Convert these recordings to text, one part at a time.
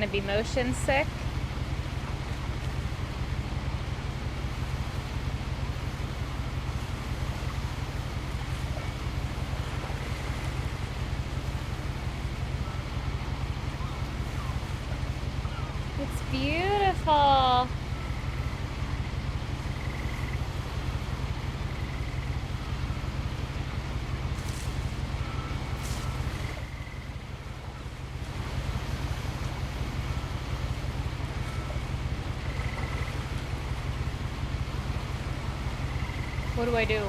gonna be motion sick. It's beautiful. What do I do?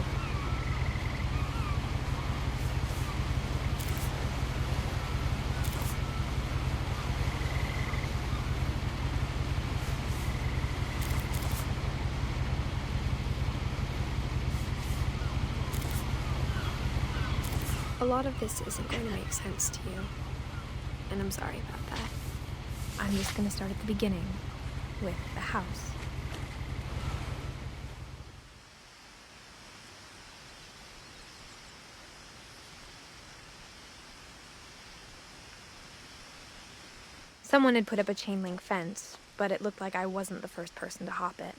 A lot of this isn't going to make sense to you, and I'm sorry about that. I'm just going to start at the beginning, with the house. Someone had put up a chain link fence, but it looked like I wasn't the first person to hop it.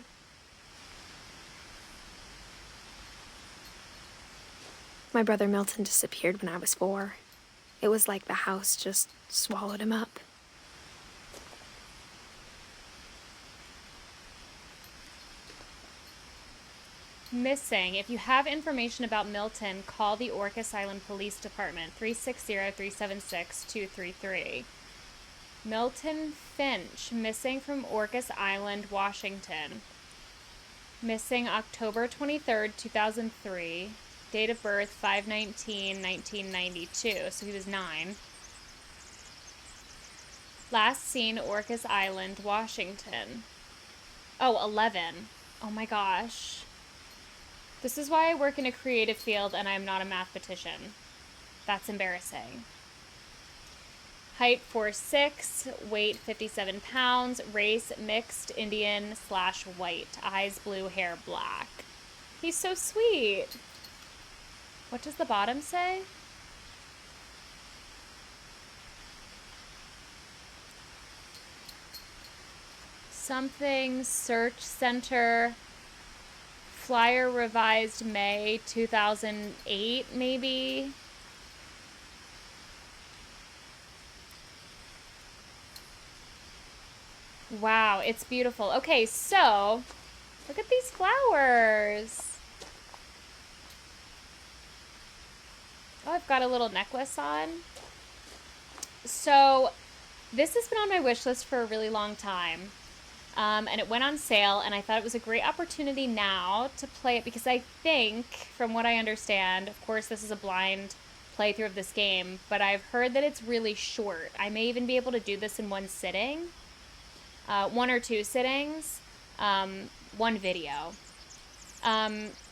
My brother Milton disappeared when I was 4. It was like the house just swallowed him up. Missing. If you have information about Milton, call the Orcas Island Police Department, 360-376-233. Milton Finch, missing from Orcas Island, Washington. Missing October 23rd, 2003. Date of birth, 5/19/1992, so he was 9. Last seen, Orcas Island, Washington. Oh, 11. Oh my gosh. This is why I work in a creative field and I'm not a mathematician. That's embarrassing. Height 4'6", weight 57 pounds, race mixed Indian/white, eyes blue, hair black. He's so sweet. What does the bottom say? Something search center. Flyer revised May 2008, maybe. Wow, it's beautiful. Okay, so look at these flowers. Oh, I've got a little necklace on. So this has been on my wish list for a really long time. And it went on sale, and I thought it was a great opportunity now to play it because I think, from what I understand, of course this is a blind playthrough of this game, but I've heard that it's really short. I may even be able to do this in one sitting, 1 or 2 sittings, one video.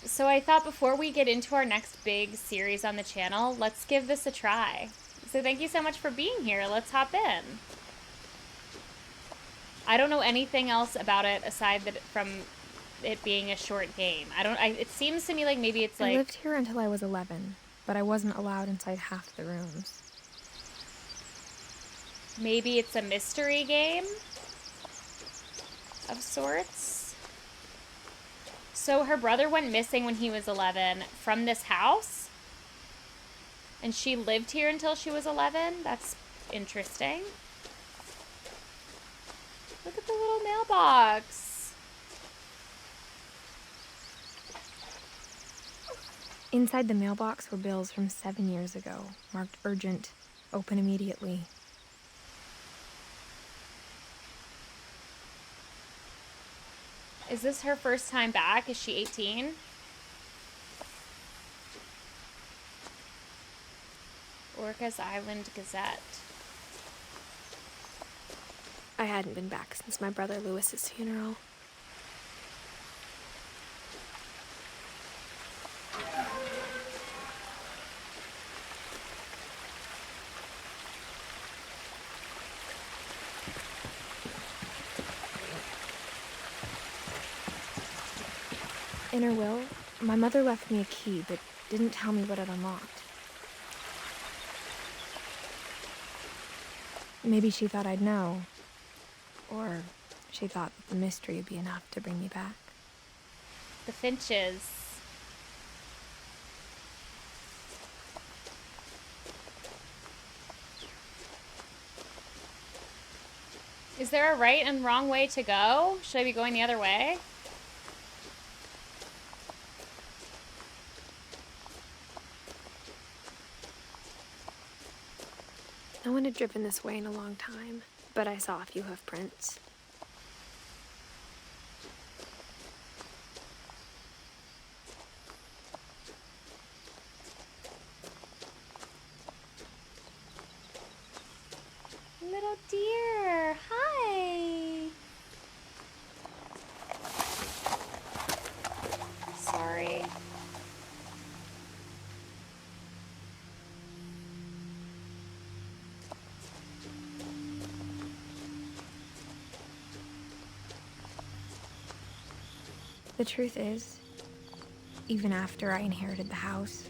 So I thought before we get into our next big series on the channel, let's give this a try. So thank you so much for being here. Let's hop in. I don't know anything else about it aside from it being a short game. It seems to me like maybe it's like... I lived here until I was 11, but I wasn't allowed inside half the rooms. Maybe it's a mystery game of sorts. So her brother went missing when he was 11 from this house? And she lived here until she was 11? That's interesting. Look at the little mailbox. Inside the mailbox were bills from 7 years ago, marked urgent, open immediately. Is this her first time back? Is she 18? Orcas Island Gazette. I hadn't been back since my brother Lewis's funeral. In her will, my mother left me a key, but didn't tell me what it unlocked. Maybe she thought I'd know, Or she thought that the mystery would be enough to bring me back. The Finches. Is there a right and wrong way to go? Should I be going the other way? No one had driven this way in a long time, but I saw a few hoof prints. Little deer, hi. Sorry. The truth is, even after I inherited the house,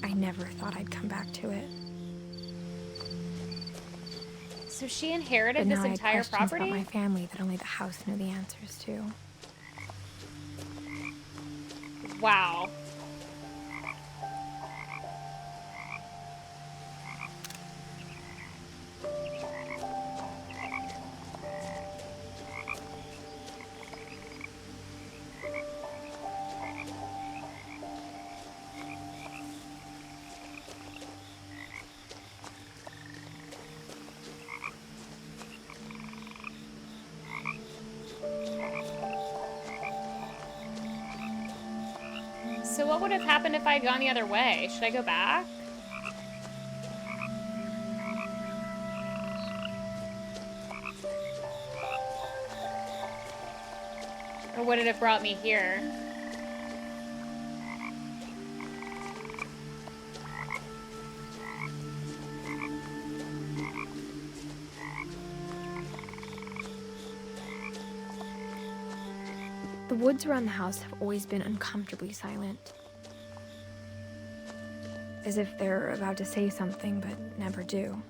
I never thought I'd come back to it. So she inherited But now this I had entire questions property? about my family that only the house knew the answers to. Wow. So what would have happened if I had gone the other way? Should I go back? Or would it have brought me here? The woods around the house have always been uncomfortably silent. As if they're about to say something, but never do.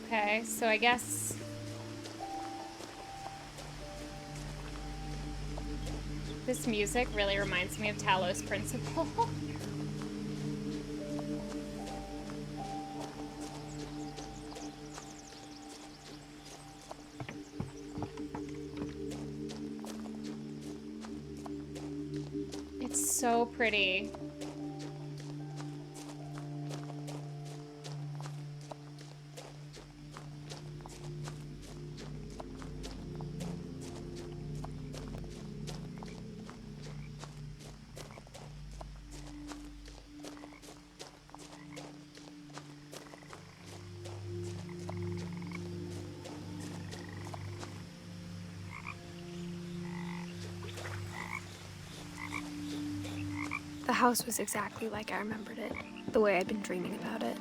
Okay, so I guess... This music really reminds me of Talos Principle. It's so pretty. The house was exactly like I remembered it, the way I'd been dreaming about it.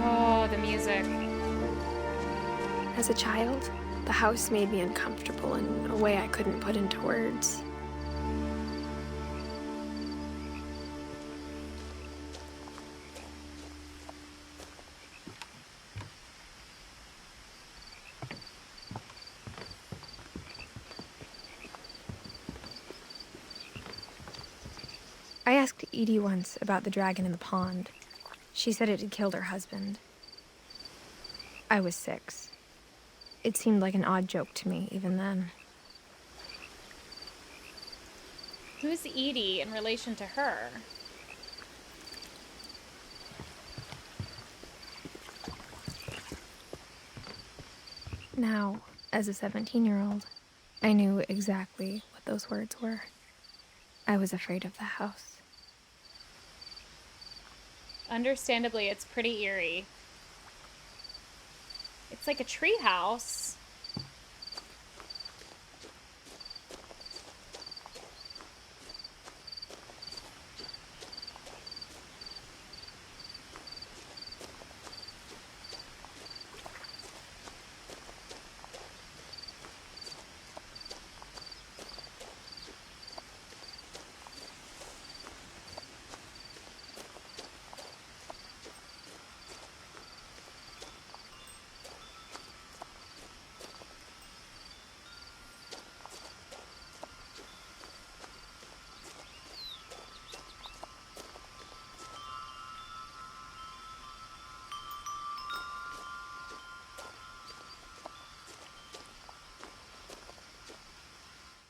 Oh, the music. As a child, the house made me uncomfortable in a way I couldn't put into words. I asked Edie once about the dragon in the pond. She said it had killed her husband. I was 6. It seemed like an odd joke to me even then. Who's Edie in relation to her? Now, as a 17-year-old, I knew exactly what what those words were. I was afraid of the house. Understandably, it's pretty eerie. It's like a tree house.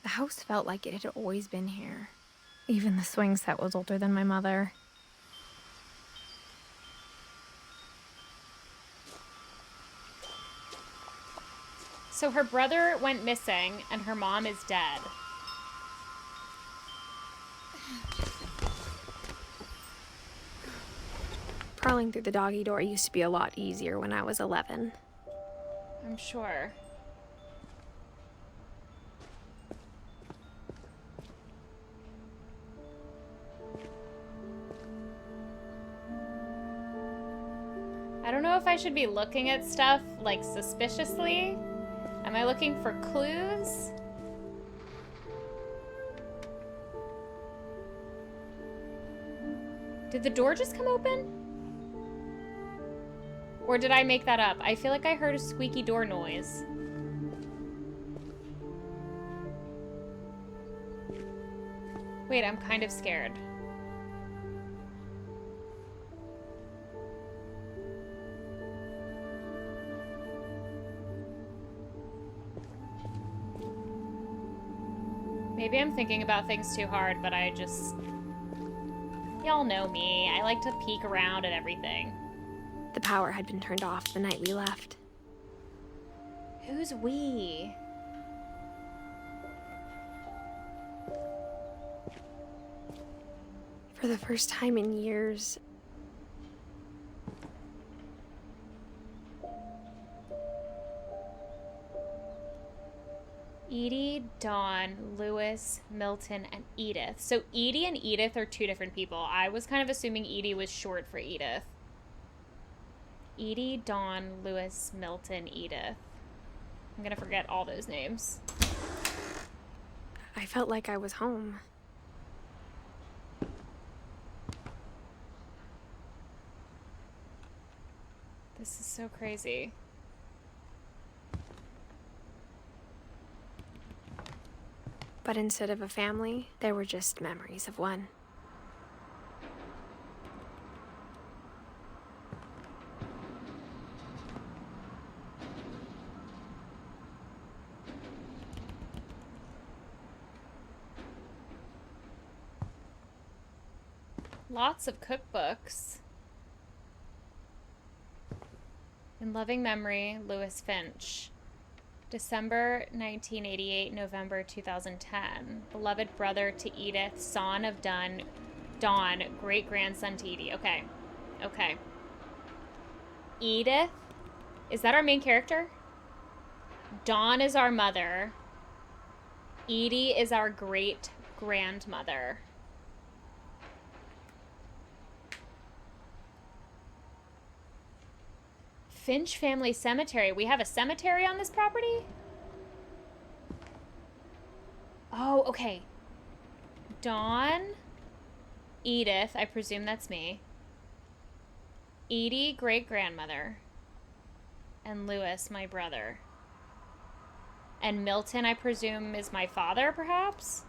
The house felt like it had always been here. Even the swing set was older than my mother. So her brother went missing and her mom is dead. Crawling through the doggy door used to be a lot easier when I was 11. I'm sure. I don't know if I should be looking at stuff, like, suspiciously. Am I looking for clues? Did the door just come open? Or did I make that up? I feel like I heard a squeaky door noise. Wait, I'm kind of scared. Maybe I'm thinking about things too hard, but I just... Y'all know me. I like to peek around at everything. The power had been turned off the night we left. Who's we? For the first time in years, Edie, Dawn, Lewis, Milton, and Edith. So Edie and Edith are two different people. I was kind of assuming Edie was short for Edith. Edie, Dawn, Lewis, Milton, Edith. I'm gonna forget all those names. I felt like I was home. This is so crazy. But instead of a family, there were just memories of one. Lots of cookbooks. In loving memory, Lewis Finch. December 1988, November 2010. Beloved brother to Edith, son of Dawn, great-grandson to Edie. Okay. Okay. Edith? Is that our main character? Dawn is our mother. Edie is our great-grandmother. Finch Family Cemetery. We have a cemetery on this property? Oh, okay. Dawn, Edith, I presume that's me. Edie, great-grandmother. And Lewis, my brother. And Milton, I presume, is my father, perhaps?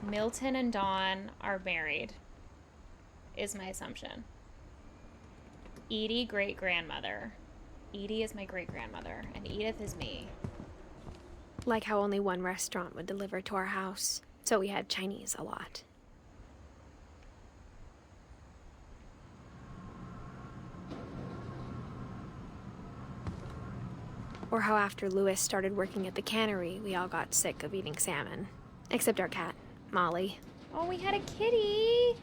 Milton and Dawn are married, is my assumption. Edie, great-grandmother. Edie is my great-grandmother, and Edith is me. Like how only one restaurant would deliver to our house, so we had Chinese a lot. Or how after Lewis started working at the cannery, we all got sick of eating salmon. Except our cat, Molly. Oh, we had a kitty.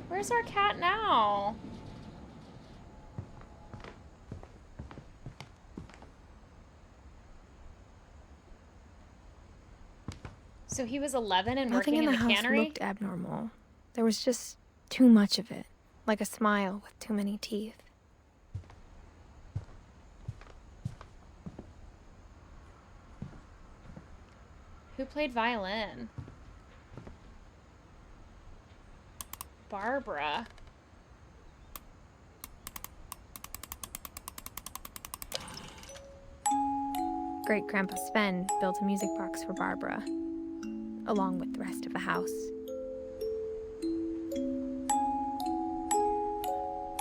Where's our cat now? So he was 11 and Nothing working in the house cannery? Looked abnormal. There was just too much of it, like a smile with too many teeth. Who played violin? Barbara. Great-Grandpa Sven built a music box for Barbara, along with the rest of the house.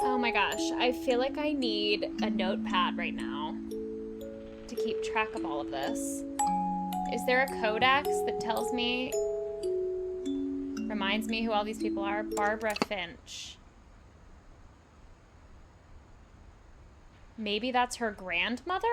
Oh my gosh, I feel like I need a notepad right now to keep track of all of this. Is there a codex that tells me, reminds me who all these people are? Barbara Finch. Maybe that's her grandmother?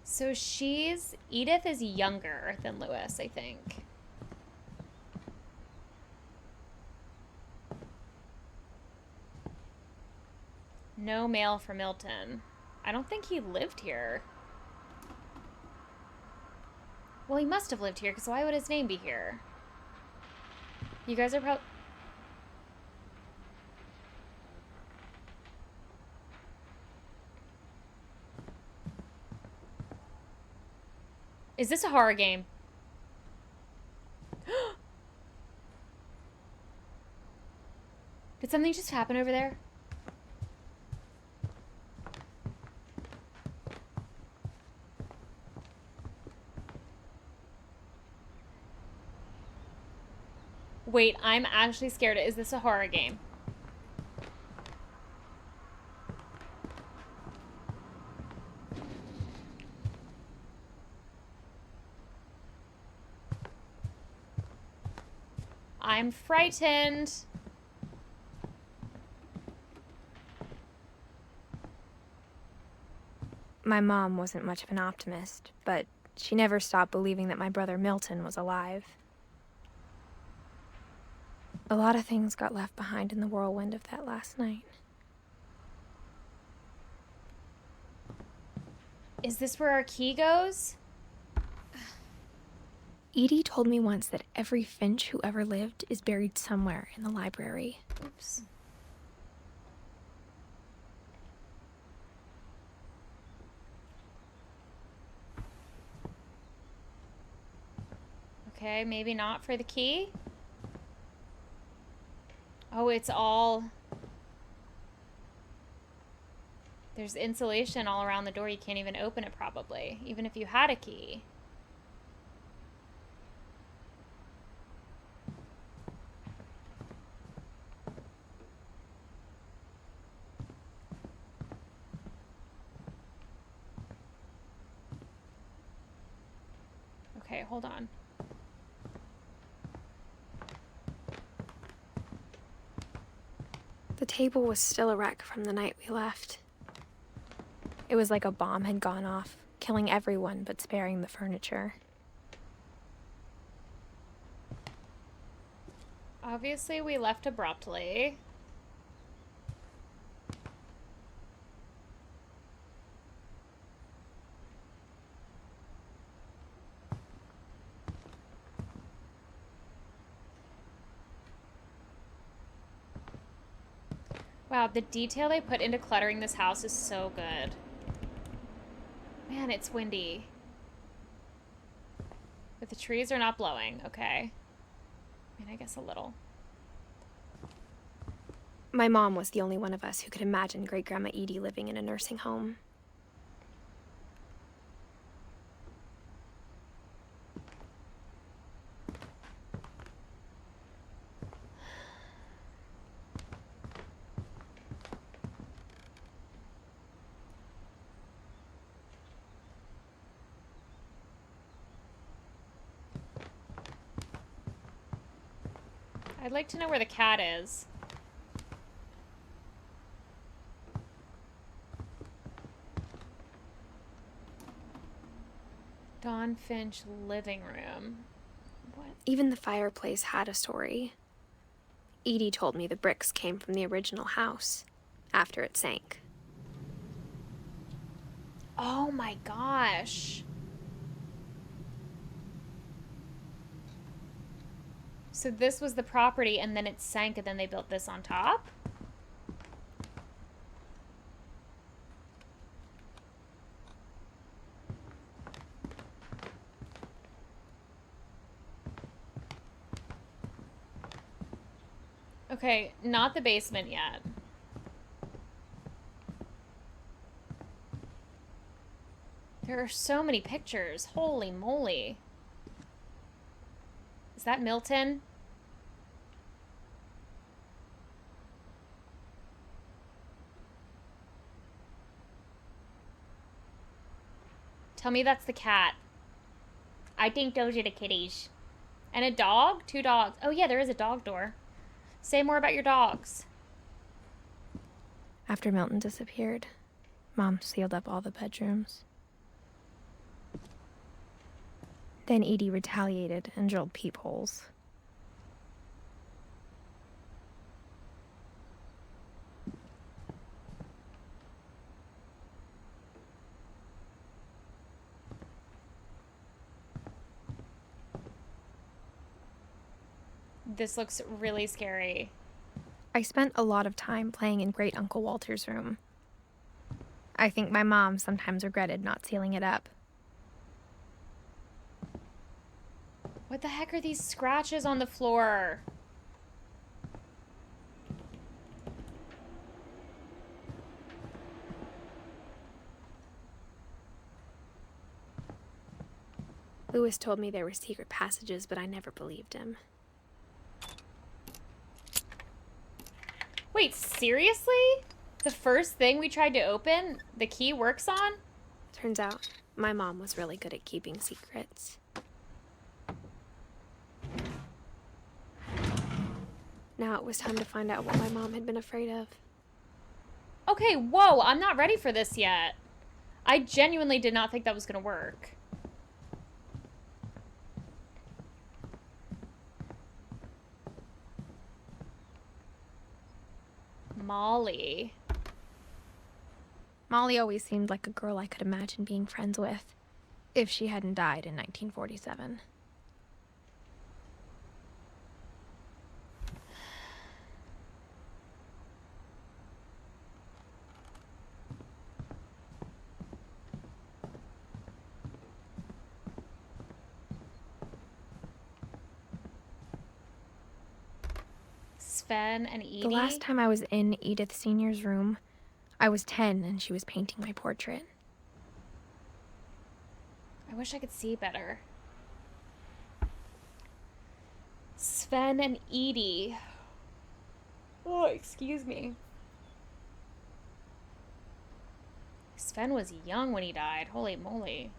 So Edith is younger than Lewis, I think. No mail for Milton. I don't think he lived here. Well, he must have lived here, because why would his name be here? You guys are probably... Is this a horror game? Did something just happen over there? Wait, I'm actually scared. Is this a horror game? I'm frightened. My mom wasn't much of an optimist, but she never stopped believing that my brother Milton was alive. A lot of things got left behind in the whirlwind of that last night. Is this where our key goes? Edie told me once that every Finch who ever lived is buried somewhere in the library. Oops. Okay, maybe not for the key. Oh, it's all... There's insulation all around the door. You can't even open it, probably, even if you had a key. Okay, hold on. The table was still a wreck from the night we left. It was like a bomb had gone off, killing everyone but sparing the furniture. Obviously, we left abruptly. Wow, the detail they put into cluttering this house is so good. Man, it's windy. But the trees are not blowing, okay. I mean, I guess a little. My mom was the only one of us who could imagine Great-Grandma Edie living in a nursing home. I'd like to know where the cat is. Dawn Finch living room. What? Even the fireplace had a story. Edie told me the bricks came from the original house after it sank. Oh my gosh. So this was the property and then it sank and then they built this on top? Okay, not the basement yet. There are so many pictures. Holy moly. Is that Milton? Tell me that's the cat. I think those are the kitties. And a dog? 2 dogs. Oh yeah, there is a dog door. Say more about your dogs. After Milton disappeared, Mom sealed up all the bedrooms. Then Edie retaliated and drilled peepholes. This looks really scary. I spent a lot of time playing in Great Uncle Walter's room. I think my mom sometimes regretted not sealing it up. What the heck are these scratches on the floor? Lewis told me there were secret passages, but I never believed him. Wait, seriously? The first thing we tried to open, the key works on? Turns out, my mom was really good at keeping secrets. Now it was time to find out what my mom had been afraid of. Okay, whoa, I'm not ready for this yet. I genuinely did not think that was gonna work. Molly. Molly always seemed like a girl I could imagine being friends with, if she hadn't died in 1947. Sven and Edie? The last time I was in Edith Sr.'s room, I was 10 and she was painting my portrait. I wish I could see better. Sven and Edie. Oh, excuse me. Sven was young when he died. Holy moly.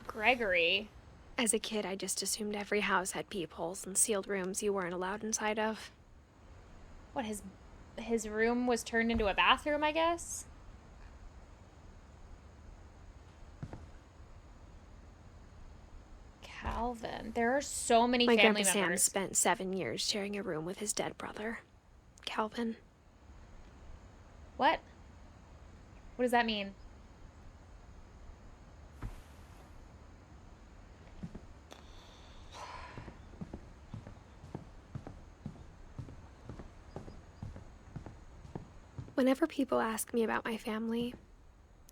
Gregory. As a kid, I just assumed every house had peepholes and sealed rooms you weren't allowed inside of. What, his room was turned into a bathroom, I guess? Calvin. There are so many My family Grandpa members. Sam spent 7 years sharing a room with his dead brother, Calvin. What? What does that mean? Whenever people ask me about my family,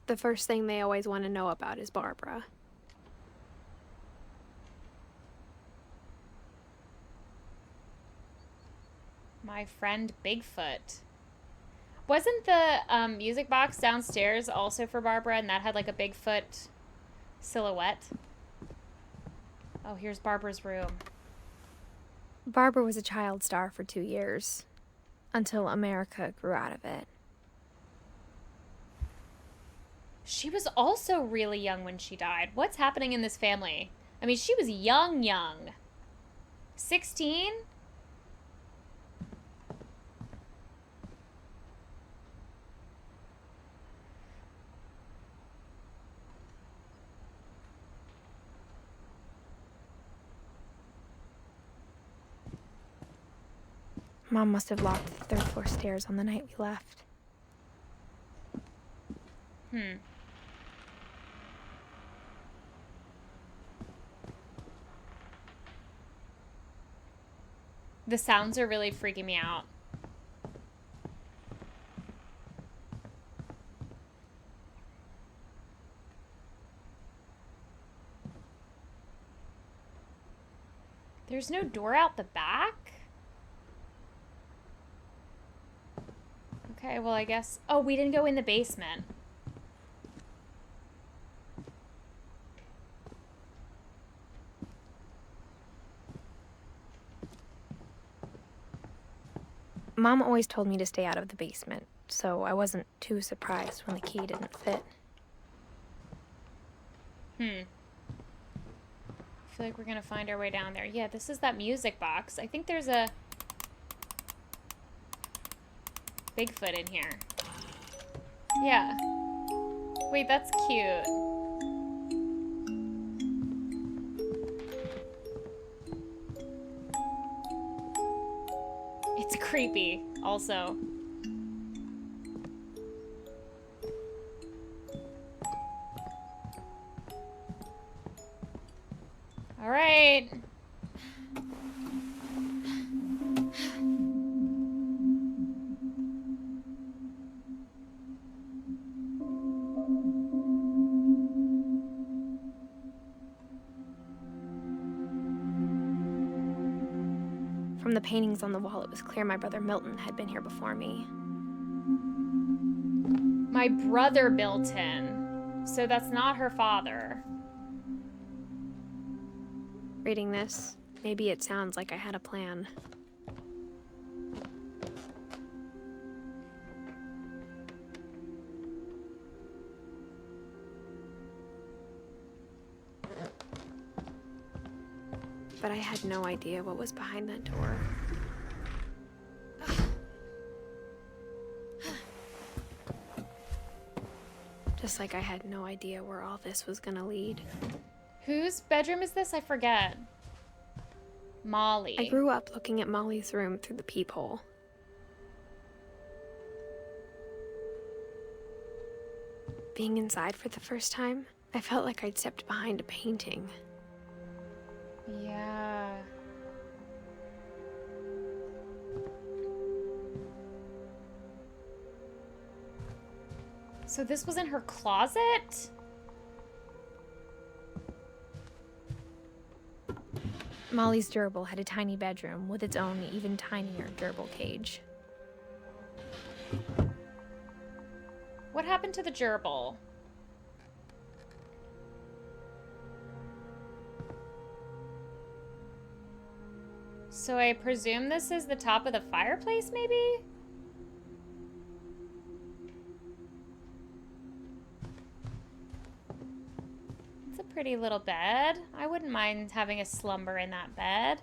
the first thing they always want to know about is Barbara. My friend Bigfoot. Wasn't the music box downstairs also for Barbara, and that had like a Bigfoot silhouette? Oh, here's Barbara's room. Barbara was a child star for 2 years, until America grew out of it. She was also really young when she died. What's happening in this family? I mean, she was young. 16? Mom must have locked the third floor stairs on the night we left. The sounds are really freaking me out. There's no door out the back? Okay, well, I guess... Oh, we didn't go in the basement. Mom always told me to stay out of the basement, so I wasn't too surprised when the key didn't fit. I feel like we're gonna find our way down there. Yeah, this is that music box. I think there's a Bigfoot in here. Yeah. Wait, that's cute. It's creepy, also. All right. From the paintings on the wall, it was clear my brother Milton had been here before me. My brother Milton. So that's not her father. Reading this, maybe it sounds like I had a plan. But I had no idea what was behind that door. Just like I had no idea where all this was gonna lead. Whose bedroom is this? I forget. Molly. I grew up looking at Molly's room through the peephole. Being inside for the first time, I felt like I'd stepped behind a painting. Yeah. So this was in her closet? Molly's gerbil had a tiny bedroom with its own even tinier gerbil cage. What happened to the gerbil? So I presume this is the top of the fireplace, maybe? It's a pretty little bed. I wouldn't mind having a slumber in that bed.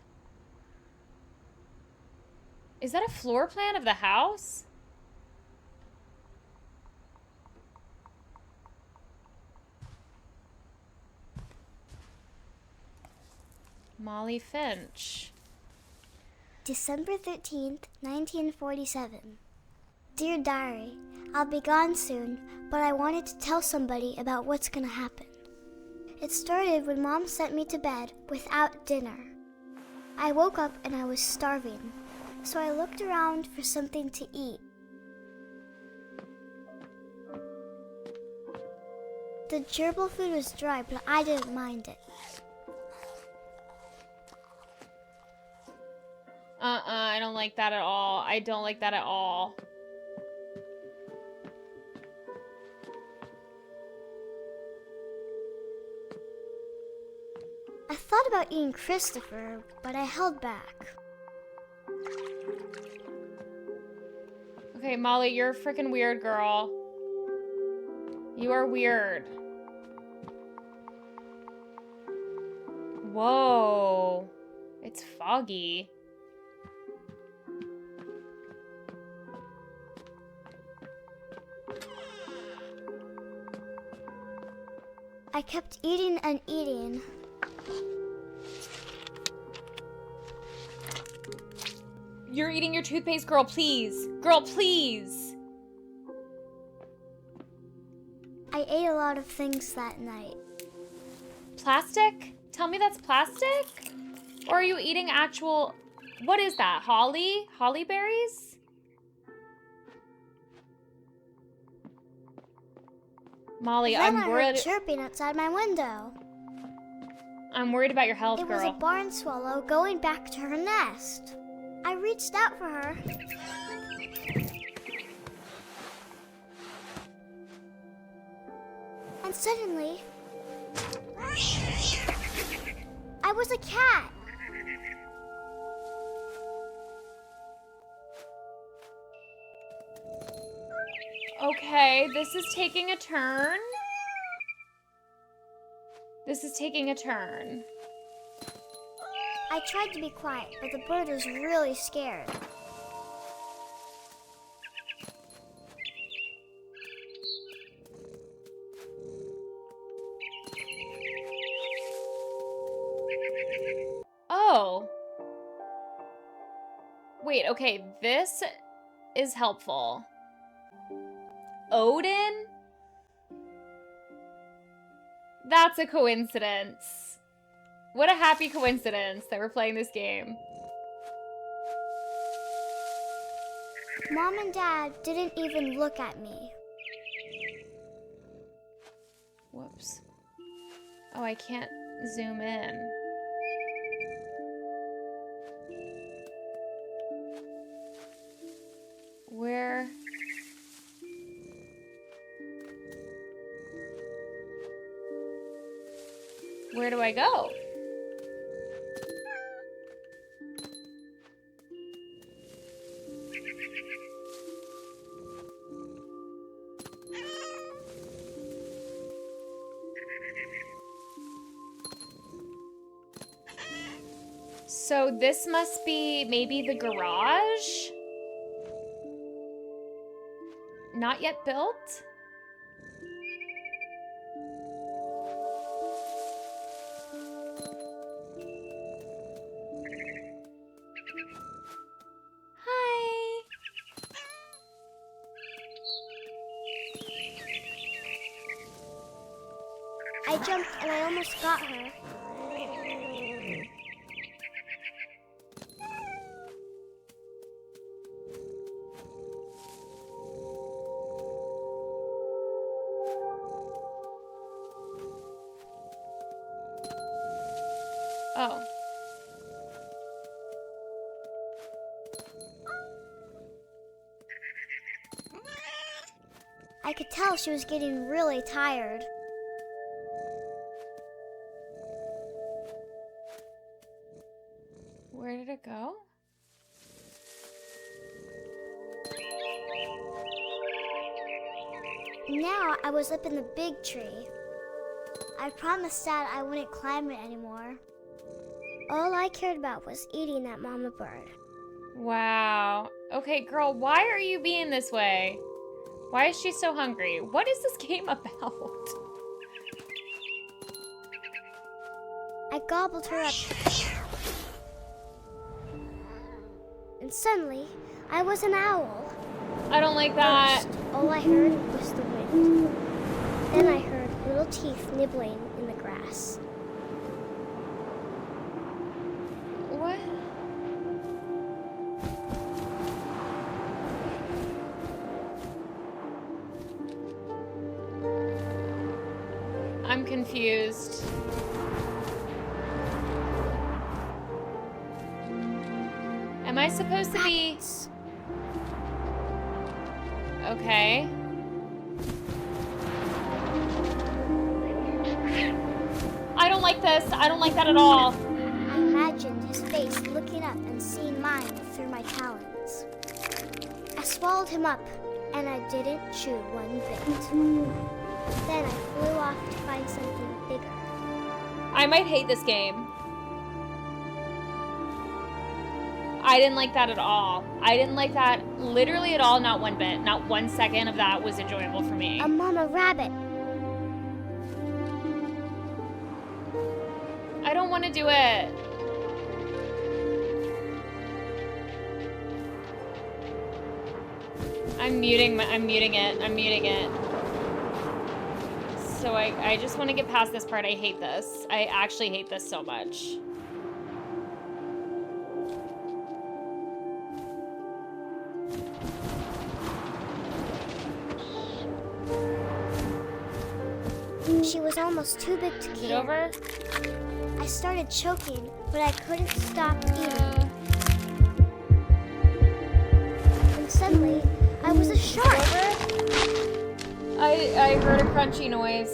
Is that a floor plan of the house? Molly Finch. December 13th, 1947. Dear Diary, I'll be gone soon, but I wanted to tell somebody about what's gonna happen. It started when Mom sent me to bed without dinner. I woke up and I was starving, so I looked around for something to eat. The gerbil food was dry, but I didn't mind it. I don't like that at all. I don't like that at all. I thought about eating Christopher, but I held back. Okay, Molly, you're a freaking weird girl. You are weird. Whoa. It's foggy. I kept eating and eating. You're eating your toothpaste, girl, please. Girl, please. I ate a lot of things that night. Plastic? Tell me that's plastic? Or are you eating actual... What is that? Holly? Holly berries? Molly, Then I I'm heard worried. chirping outside my window. I'm worried about your health, It was a girl. barn swallow going back to her nest. I reached out for her. And suddenly, I was a cat. Okay, this is taking a turn. This is taking a turn. I tried to be quiet, but the bird was really scared. Oh. Wait, okay, this is helpful. Odin? That's a coincidence. What a happy coincidence that we're playing this game. Mom and Dad didn't even look at me. Whoops. Oh, I can't zoom in. Where do I go? So this must be maybe the garage? Not yet built? Hi. I jumped and I almost got her. Oh. I could tell she was getting really tired. Where did it go? Now I was up in the big tree. I promised Dad I wouldn't climb it anymore. All I cared about was eating that mama bird. Wow. Okay, girl, why are you being this way? Why is she so hungry? What is this game about? I gobbled her up. And suddenly, I was an owl. I don't like that. First, all I heard was the wind. Then I heard little teeth nibbling in the grass. What? I'm confused. Am I supposed to be... Rabbits. Okay. I don't like this. I don't like that at all. I imagined his face looking up and seeing mine through my talons. I swallowed him up, and I didn't chew one bit. Then I flew off to find something bigger. I might hate this game. I didn't like that at all. I didn't like that literally at all, not one bit. Not 1 second of that was enjoyable for me. A mama rabbit. I don't want to do it. I'm muting it. So I just want to get past this part. I hate this. I actually hate this so much. She was almost too big to Is it carry. over? I started choking, but I couldn't stop eating. And suddenly, I was a shark. I heard a crunchy noise.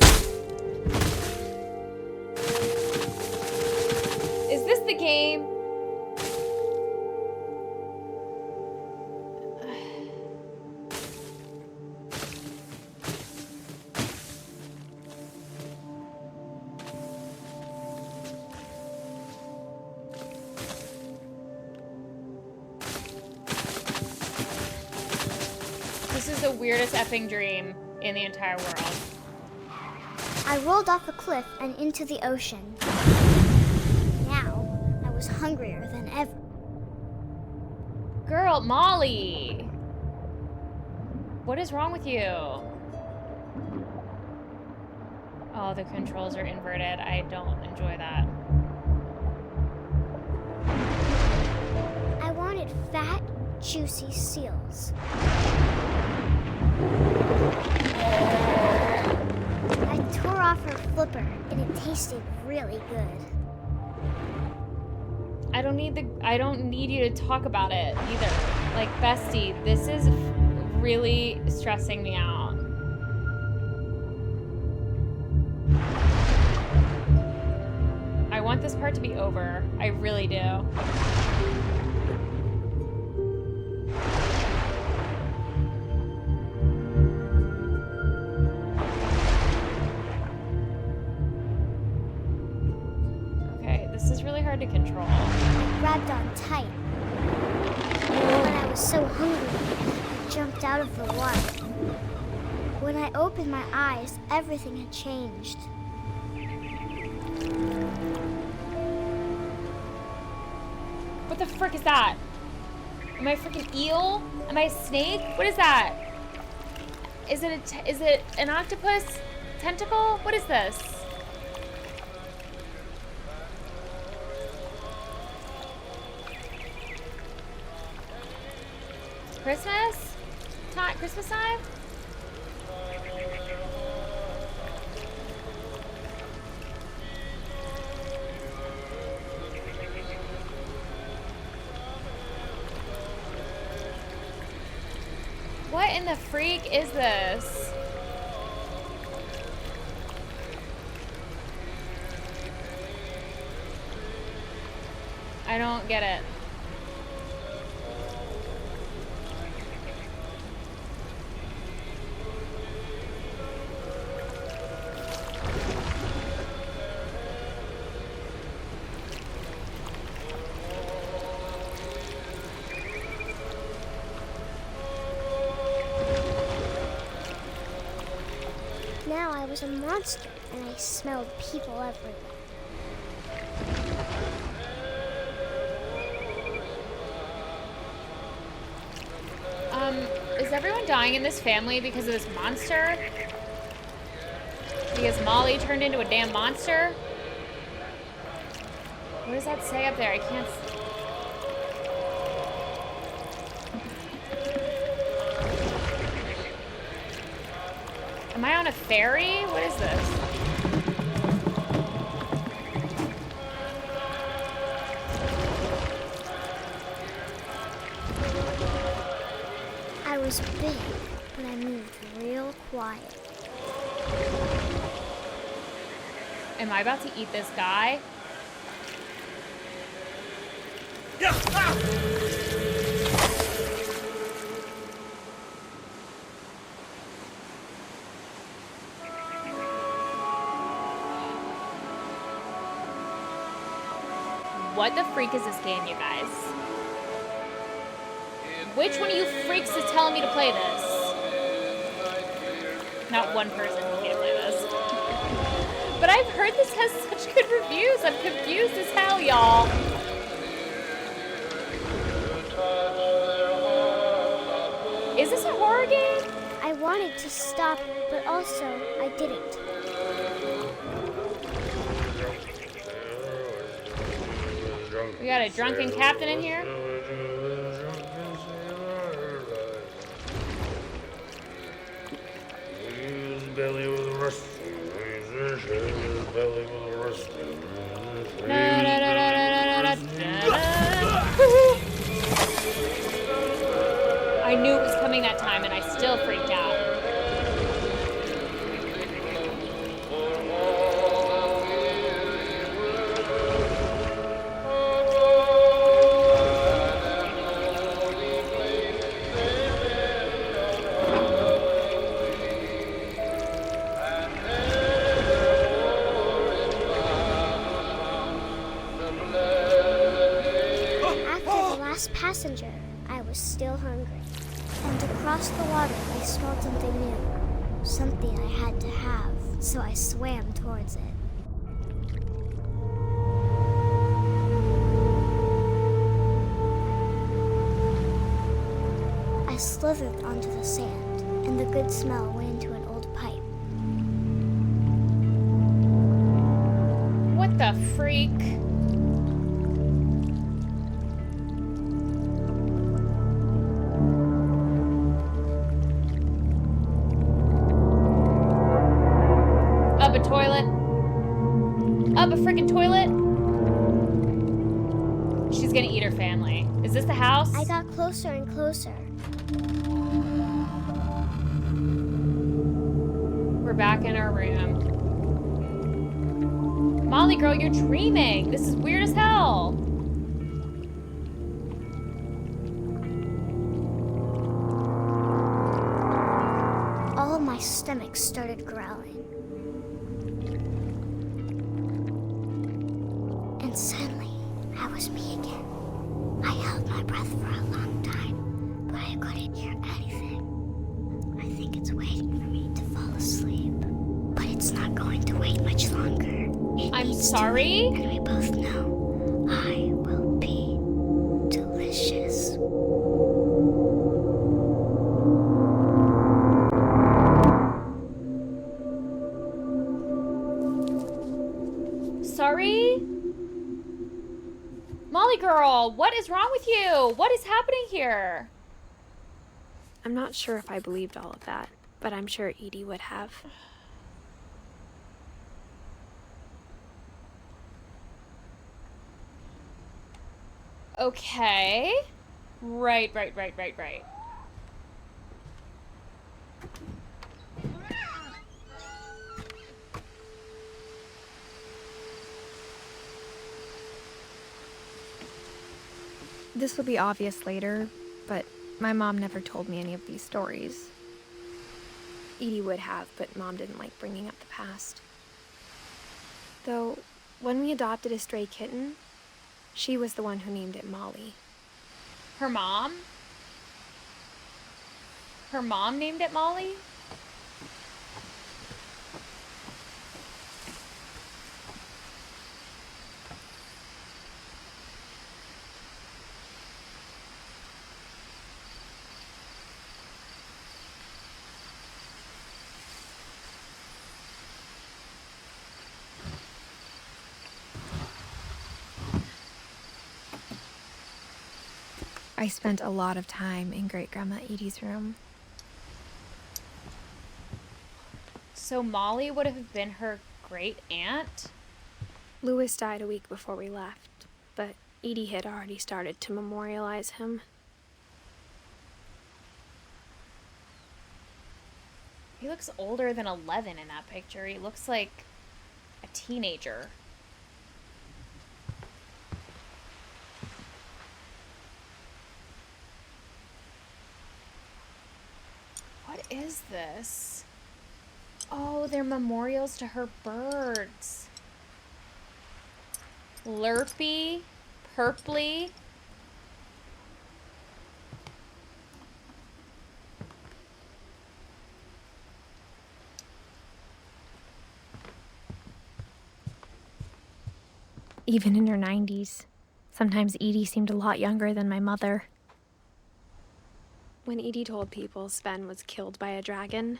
Is this the game? This is the weirdest effing dream in the entire world. I rolled off a cliff and into the ocean. Now, I was hungrier than ever. Girl, Molly! What is wrong with you? Oh, the controls are inverted. I don't enjoy that. I wanted fat, juicy seals. I tore off her flipper, and it tasted really good. I don't need you to talk about it either. Like, bestie, this is really stressing me out. I want this part to be over. I really do. Okay, this is really hard to control. I grabbed on tight. When I was so hungry, I jumped out of the water. When I opened my eyes, everything had changed. What the frick is that? Am I a freaking eel? Am I a snake? What is that? Is it an octopus tentacle? What is this? Christmas? Christmas time? What in the freak is this? I don't get it. Now I was a monster, and I smelled people everywhere. Is everyone dying in this family because of this monster? Because Molly turned into a damn monster? What does that say up there? I can't Am I on a ferry? What is this? I was big, but I moved real quiet. Am I about to eat this guy? What the freak is this game, you guys? Which one of you freaks is telling me to play this? Not one person told me to play this. But I've heard this has such good reviews. I'm confused as hell, y'all. Is this a horror game? I wanted to stop, but also I didn't. We got a drunken captain in here? I knew it was coming that time and I still freaked out. Passenger, I was still hungry. And across the water, I smelled something new. Something I had to have, so I swam towards it. I slithered onto the sand, and the good smell went into an old pipe. What the freak? Up a toilet. Up a freaking toilet. She's gonna eat her family. Is this the house? I got closer and closer. We're back in our room. Molly girl, you're dreaming. This is weird as hell. All of my stomach started growling. And suddenly, I was me again. I held my breath for a long time, but I couldn't hear anything. I think it's waiting for me to fall asleep. But it's not going to wait much longer. I'm sorry? And we both know I will be delicious. Sorry? Molly girl, what is wrong with you? What is happening here? I'm not sure if I believed all of that, but I'm sure Edie would have. Okay. Right. This will be obvious later, but my mom never told me any of these stories. Edie would have, but Mom didn't like bringing up the past. Though, when we adopted a stray kitten, she was the one who named it Molly. Her mom? Her mom named it Molly? I spent a lot of time in Great-Grandma Edie's room. So Molly would have been her great aunt? Louis died a week before we left, but Edie had already started to memorialize him. He looks older than 11 in that picture. He looks like a teenager. What is this? Oh, they're memorials to her birds. Lurpy, Purply. even in her 90s. Sometimes Edie seemed a lot younger than my mother. When Edie told people Sven was killed by a dragon,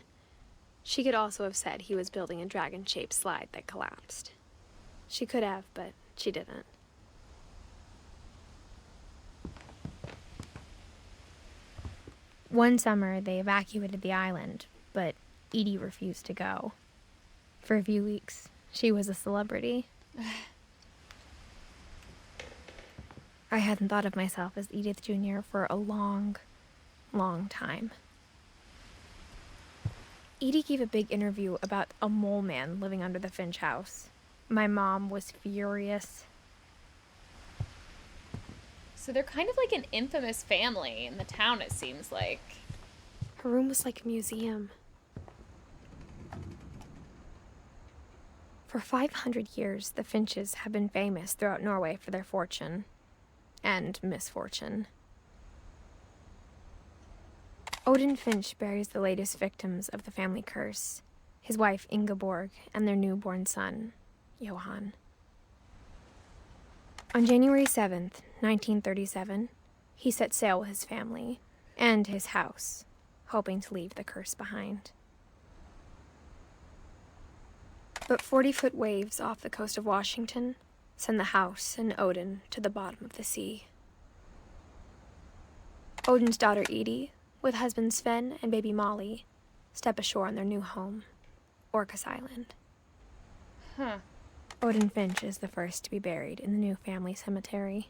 she could also have said he was building a dragon-shaped slide that collapsed. She could have, but she didn't. One summer, they evacuated the island, but Edie refused to go. For a few weeks, she was a celebrity. I hadn't thought of myself as Edith Jr. for a long time. Edie gave a big interview about a mole man living under the Finch house. My mom was furious. So they're kind of like an infamous family in the town, it seems like. Her room was like a museum. For 500 years, the Finches have been famous throughout Norway for their fortune and misfortune. Odin Finch buries the latest victims of the family curse, his wife Ingeborg and their newborn son, Johan. On January 7th, 1937, he set sail with his family and his house, hoping to leave the curse behind. But 40-foot waves off the coast of Washington send the house and Odin to the bottom of the sea. Odin's daughter Edie, with husband Sven and baby Molly, step ashore on their new home, Orcas Island. Huh. Odin Finch is the first to be buried in the new family cemetery.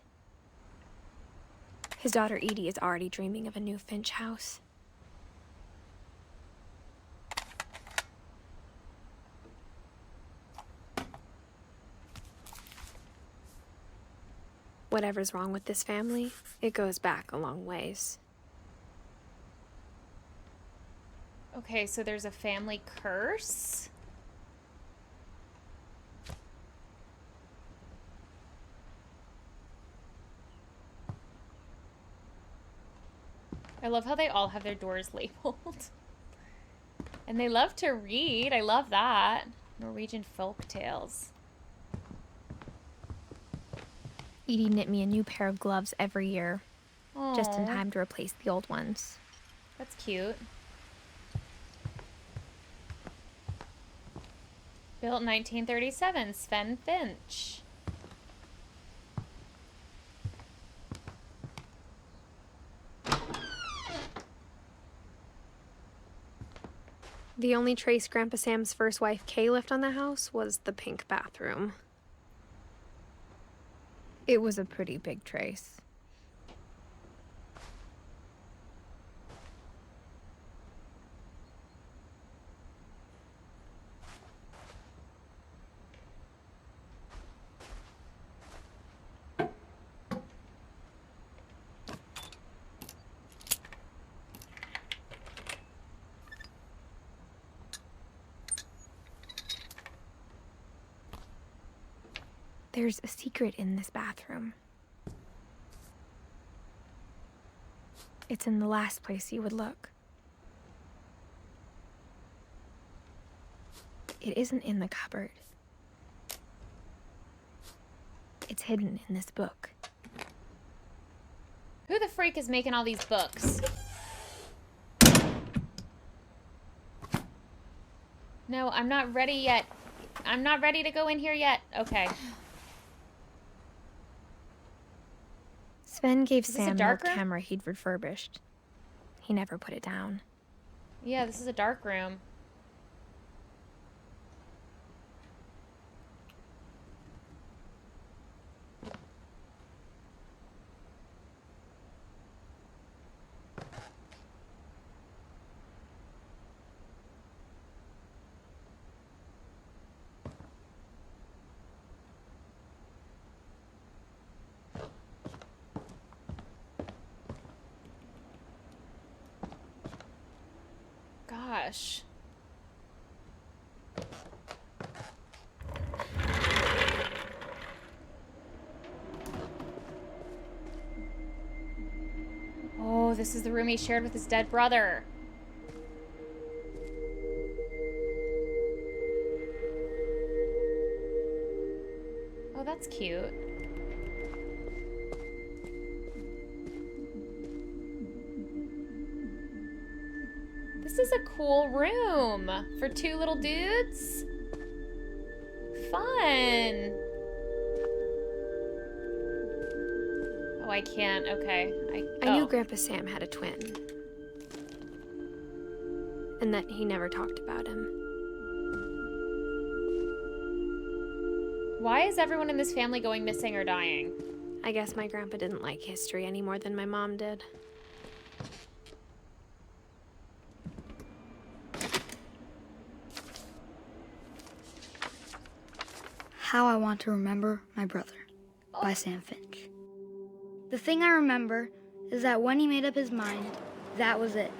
His daughter Edie is already dreaming of a new Finch house. Whatever's wrong with this family, it goes back a long ways. Okay, so there's a family curse? I love how they all have their doors labeled. And they love to read. I love that. Norwegian folk tales. Edie knit me a new pair of gloves every year, just in Aw, time to replace the old ones. that's cute. Built in 1937, Sven Finch. The only trace Grandpa Sam's first wife Kay left on the house was the pink bathroom. It was a pretty big trace. There's a secret in this bathroom. It's in the last place you would look. It isn't in the cupboard. It's hidden in this book. Who the freak is making all these books? No, I'm not ready yet. I'm not ready to go in here yet. Okay. Sven gave Is this a Sam an dark old room? camera he'd refurbished. He never put it down. Yeah, this is a dark room. Gosh. Oh, this is the room he shared with his dead brother. Oh, that's cute. This is a cool room for two little dudes. Fun. Oh, I can't. Okay. I knew Grandpa Sam had a twin. And that he never talked about him. Why is everyone in this family going missing or dying? I guess my grandpa didn't like history any more than my mom did. How I Want to Remember My Brother by Sam Finch. The thing I remember is that when he made up his mind, that was it.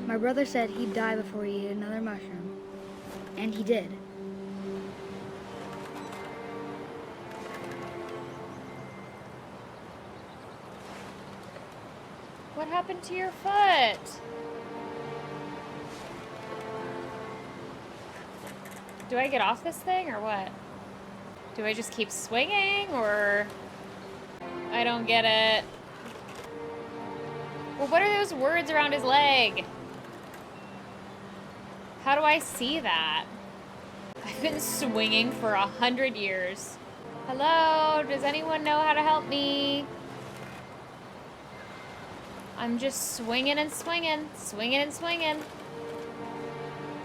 My brother said he'd die before he ate another mushroom, and he did. What happened to your foot? Do I get off this thing or what? Do I just keep swinging or... I don't get it. Well, what are those words around his leg? How do I see that? I've been swinging for 100 years. Hello? Does anyone know how to help me? I'm just swinging and swinging, swinging and swinging.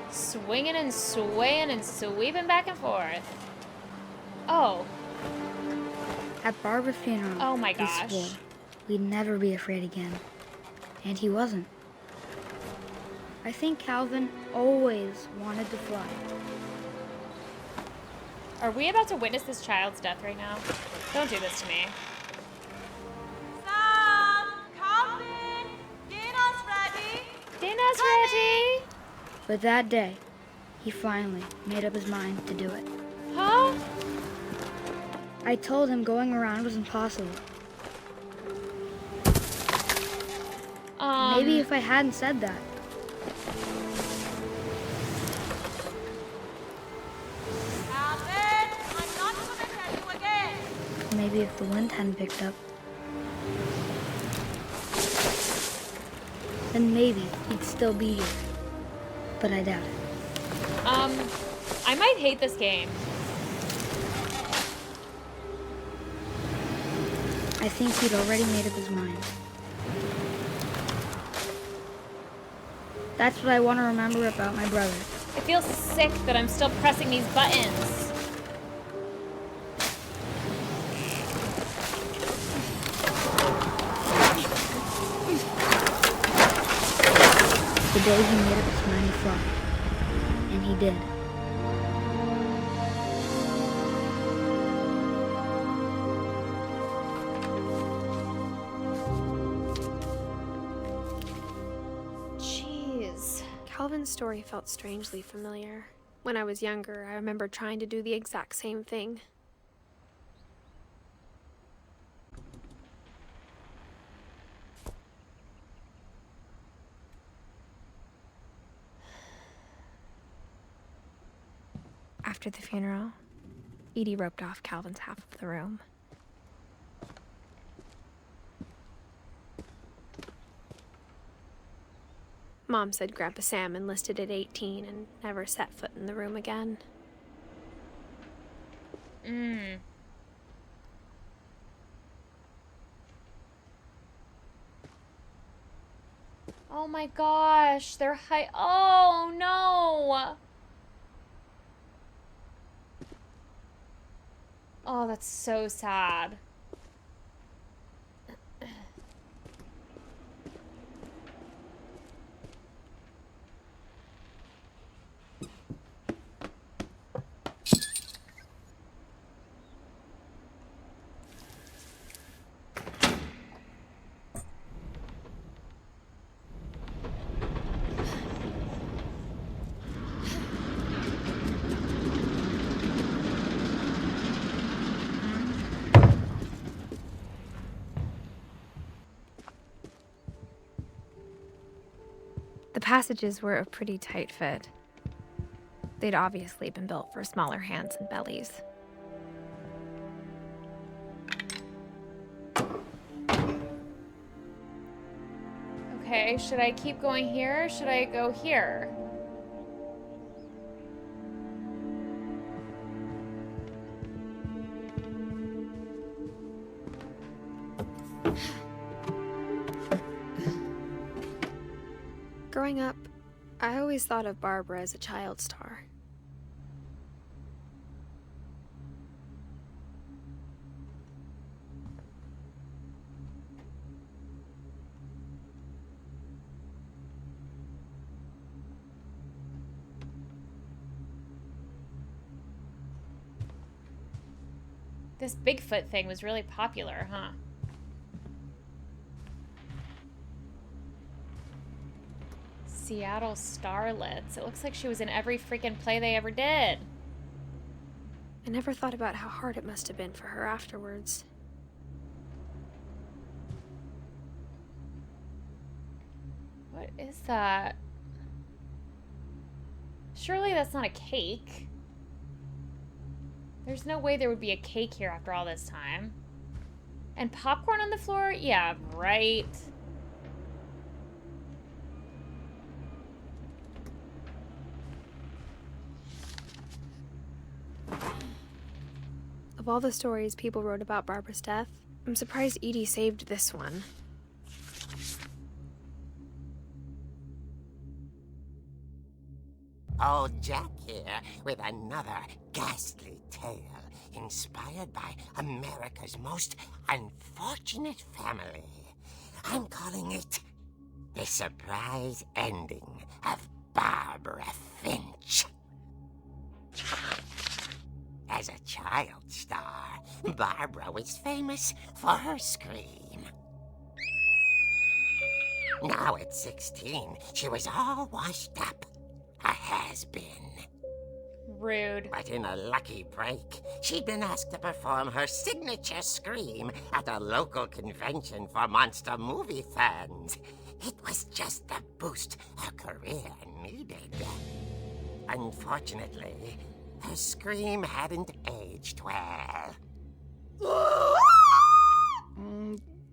Swinging and swaying and sweeping back and forth. Oh. At Barbara's funeral, Oh my he gosh. swore we'd never be afraid again. And he wasn't. I think Calvin always wanted to fly. Are we about to witness this child's death right now? Don't do this to me. Sam! Calvin! Dinner's ready! Dinner's ready! But that day, he finally made up his mind to do it. Huh? I told him going around was impossible. Maybe if I hadn't said that. Calvin! I'm not gonna tell you again! Maybe if the wind hadn't picked up. Then maybe he'd still be here. But I doubt it. I might hate this game. I think he'd already made up his mind. That's what I want to remember about my brother. It feels sick that I'm still pressing these buttons. The day he made up his mind to fly. And he did. Jeez. Calvin's story felt strangely familiar. When I was younger, I remember trying to do the exact same thing. After the funeral, Edie roped off Calvin's half of the room. Mom said Grandpa Sam enlisted at 18 and never set foot in the room again. Oh my gosh, they're high. Oh no! Oh, that's so sad. passages were a pretty tight fit. They'd obviously been built for smaller hands and bellies. Okay, should I keep going here or should I go here? Growing up, I always thought of Barbara as a child star. This Bigfoot thing was really popular, huh? Seattle Starlets. It looks like she was in every freaking play they ever did. I never thought about how hard it must have been for her afterwards. What is that? Surely that's not a cake. There's no way there would be a cake here after all this time. And popcorn on the floor? Yeah, right. Of all the stories people wrote about Barbara's death, I'm surprised Edie saved this one. Old Jack here with another ghastly tale inspired by America's most unfortunate family. I'm calling it The Surprise Ending of Barbara Finch. As a child star, Barbara was famous for her scream. Now at 16, she was all washed up. A has-been. Rude. But in a lucky break, she'd been asked to perform her signature scream at a local convention for monster movie fans. It was just the boost her career needed. Unfortunately, her scream hadn't aged well.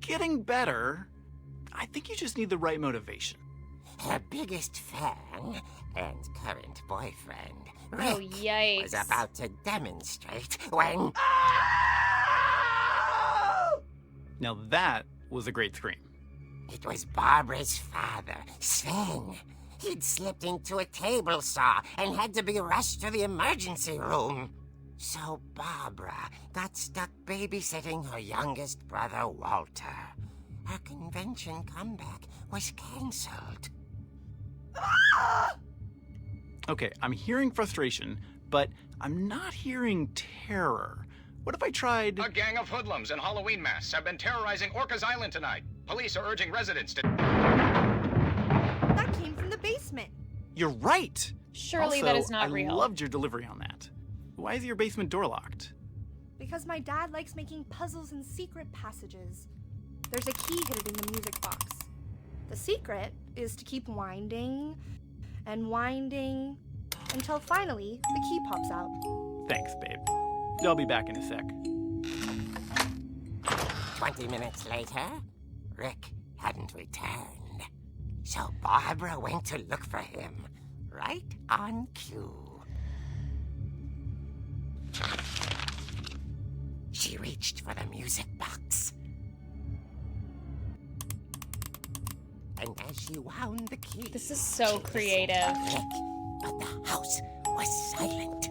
Getting better. I think you just need the right motivation. Her biggest fan and current boyfriend, Oh, Rick, yikes. was about to demonstrate when... Now that was a great scream. It was Barbara's father, Sven. He'd slipped into a table saw and had to be rushed to the emergency room. So Barbara got stuck babysitting her youngest brother, Walter. Her convention comeback was canceled. Okay, I'm hearing frustration, but I'm not hearing terror. What if I tried... A gang of hoodlums in Halloween masks have been terrorizing Orcas Island tonight. Police are urging residents to... That came from the basement. You're right! Surely also, that is not real. I loved your delivery on that. Why is your basement door locked? Because my dad likes making puzzles and secret passages. There's a key hidden in the music box. The secret is to keep winding and winding until finally the key pops out. Thanks, babe. I'll be back in a sec. 20 minutes later, Rick hadn't returned. So Barbara went to look for him, right on cue. She reached for the music box. And as she wound the key... This is so she listened to creative. Rick, but the house was silent.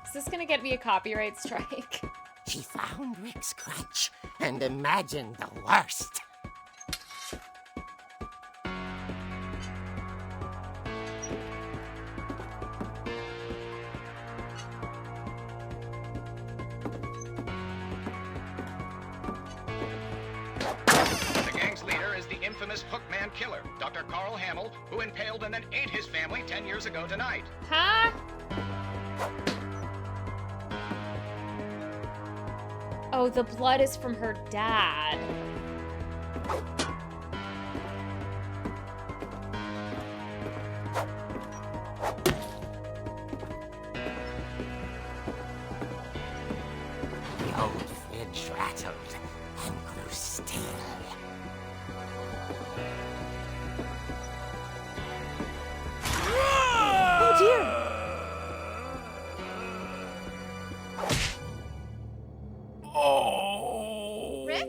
Is this gonna get me a copyright strike? She found Rick's crutch and imagined the worst. The gang's leader is the infamous Hookman killer, Dr. Carl Hamill, who impaled and then ate his family 10 years ago tonight. Huh? Oh, the blood is from her dad. The old fridge rattled and grew still. Oh dear! Oh. Rick?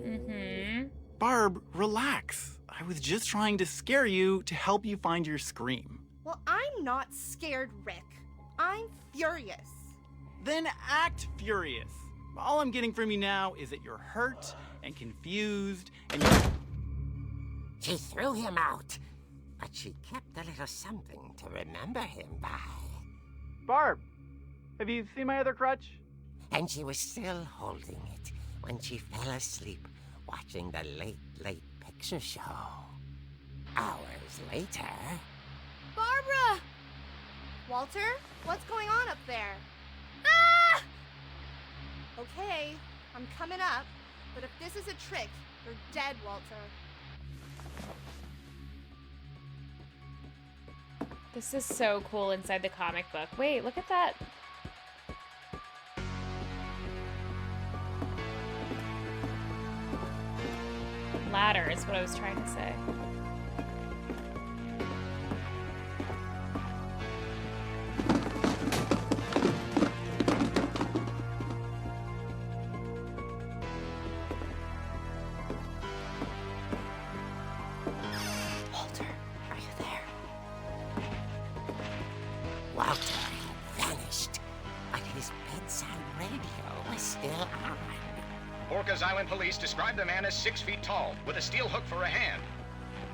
Mm-hmm. Barb, relax. I was just trying to scare you to help you find your scream. Well, I'm not scared, Rick. I'm furious. Then act furious. All I'm getting from you now is that you're hurt and confused and you're... She threw him out, but she kept a little something to remember him by. Barb, have you seen my other crutch? And she was still holding it when she fell asleep watching the late picture show. Hours later... Barbara! Walter, what's going on up there? Ah! Okay, I'm coming up, but if this is a trick, you're dead, Walter. This is so cool inside the comic book. Wait, look at that. Ladder is what I was trying to say. Walter, are you there? Walter had vanished, but his bedside radio was still on. Orcas Island police describe the man as 6 feet tall, with a steel hook for a hand.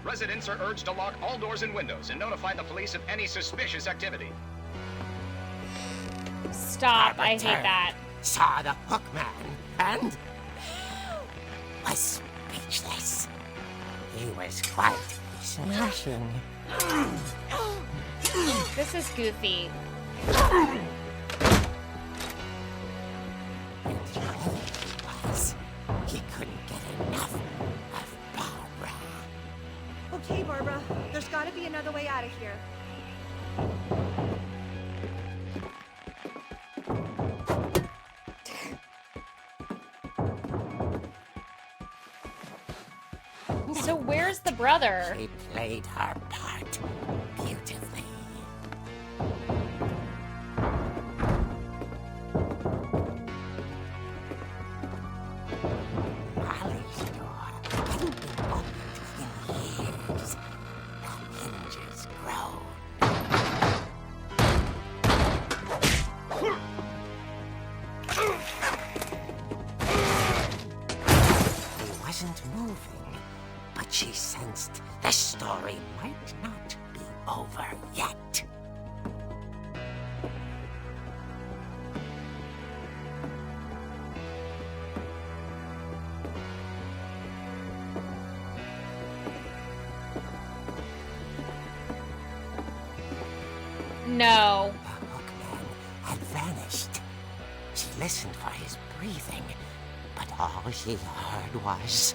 Residents are urged to lock all doors and windows and notify the police of any suspicious activity. Stop, I hate Barbara that. saw the hook man and was speechless. He was quite smashing. This is goofy. He couldn't get enough of Barbara. Okay, Barbara, there's gotta be another way out of here. So where's the brother? She played her part beautifully. Molly's door hadn't been opened in years. The hinges groaned. He wasn't moving, but she sensed the story might not be over yet. No. The hookman had vanished. She listened for his breathing, but all she heard was...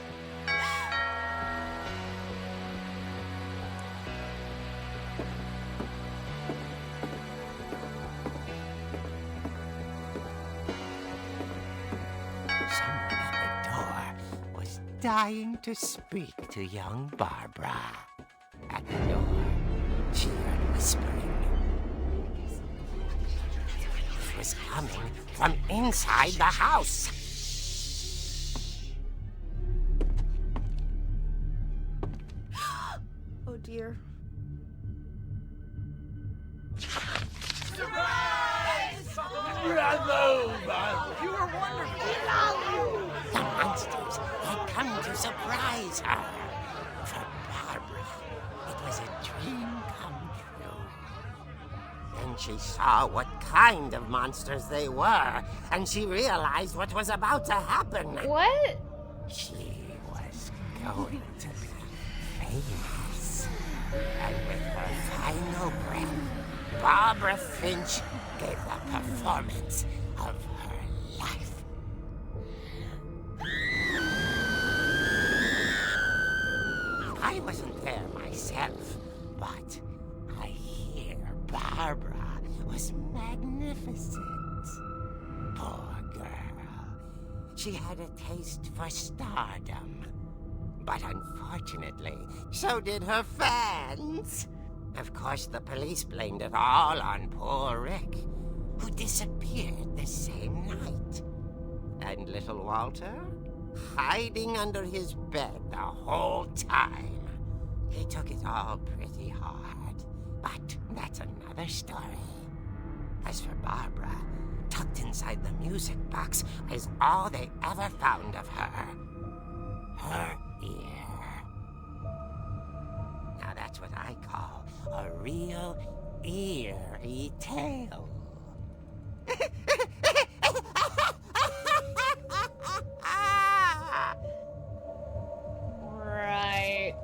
Someone at the door was dying to speak to young Barbara. At the door, she heard whispering. It was coming from inside the house. Oh dear. The monsters had come to surprise her. For Barbara, it was a dream come true. Then she saw what kind of monsters they were, and she realized what was about to happen. What? She was going to be famous. And with her final breath, Barbara Finch gave the performance of her life. I wasn't there myself, but I hear Barbara was magnificent. Poor girl. She had a taste for stardom. But unfortunately, so did her fans. Of course, the police blamed it all on poor Rick, who disappeared the same night. And little Walter? Hiding under his bed the whole time. He took it all pretty hard, but that's another story. As for Barbara, tucked inside the music box is all they ever found of her. Her ear. Now that's what I call a real eerie tale. Right.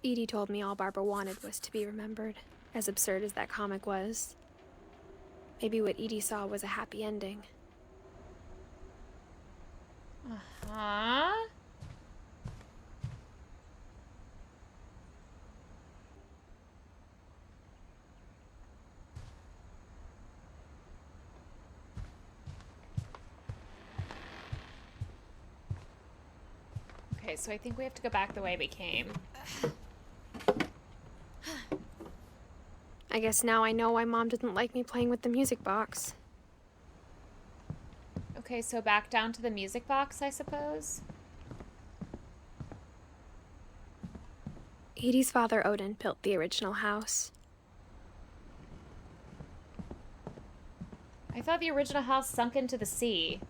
Edie told me all Barbara wanted was to be remembered, as absurd as that comic was. Maybe what Edie saw was a happy ending. Uh-huh. Okay, so I think we have to go back the way we came. I guess now I know why Mom didn't like me playing with the music box. Okay, so back down to the music box, I suppose? Edie's father, Odin, built the original house. I thought the original house sunk into the sea.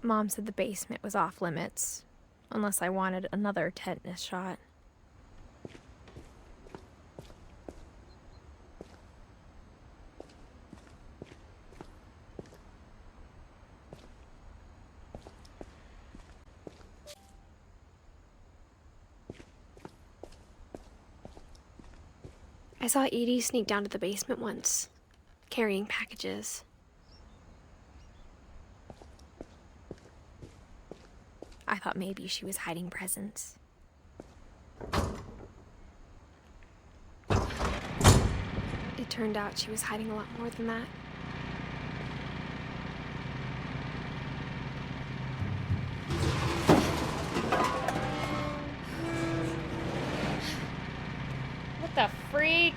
Mom said the basement was off limits, unless I wanted another tetanus shot. I saw Edie sneak down to the basement once, carrying packages. I thought maybe she was hiding presents. It turned out she was hiding a lot more than that. What the freak?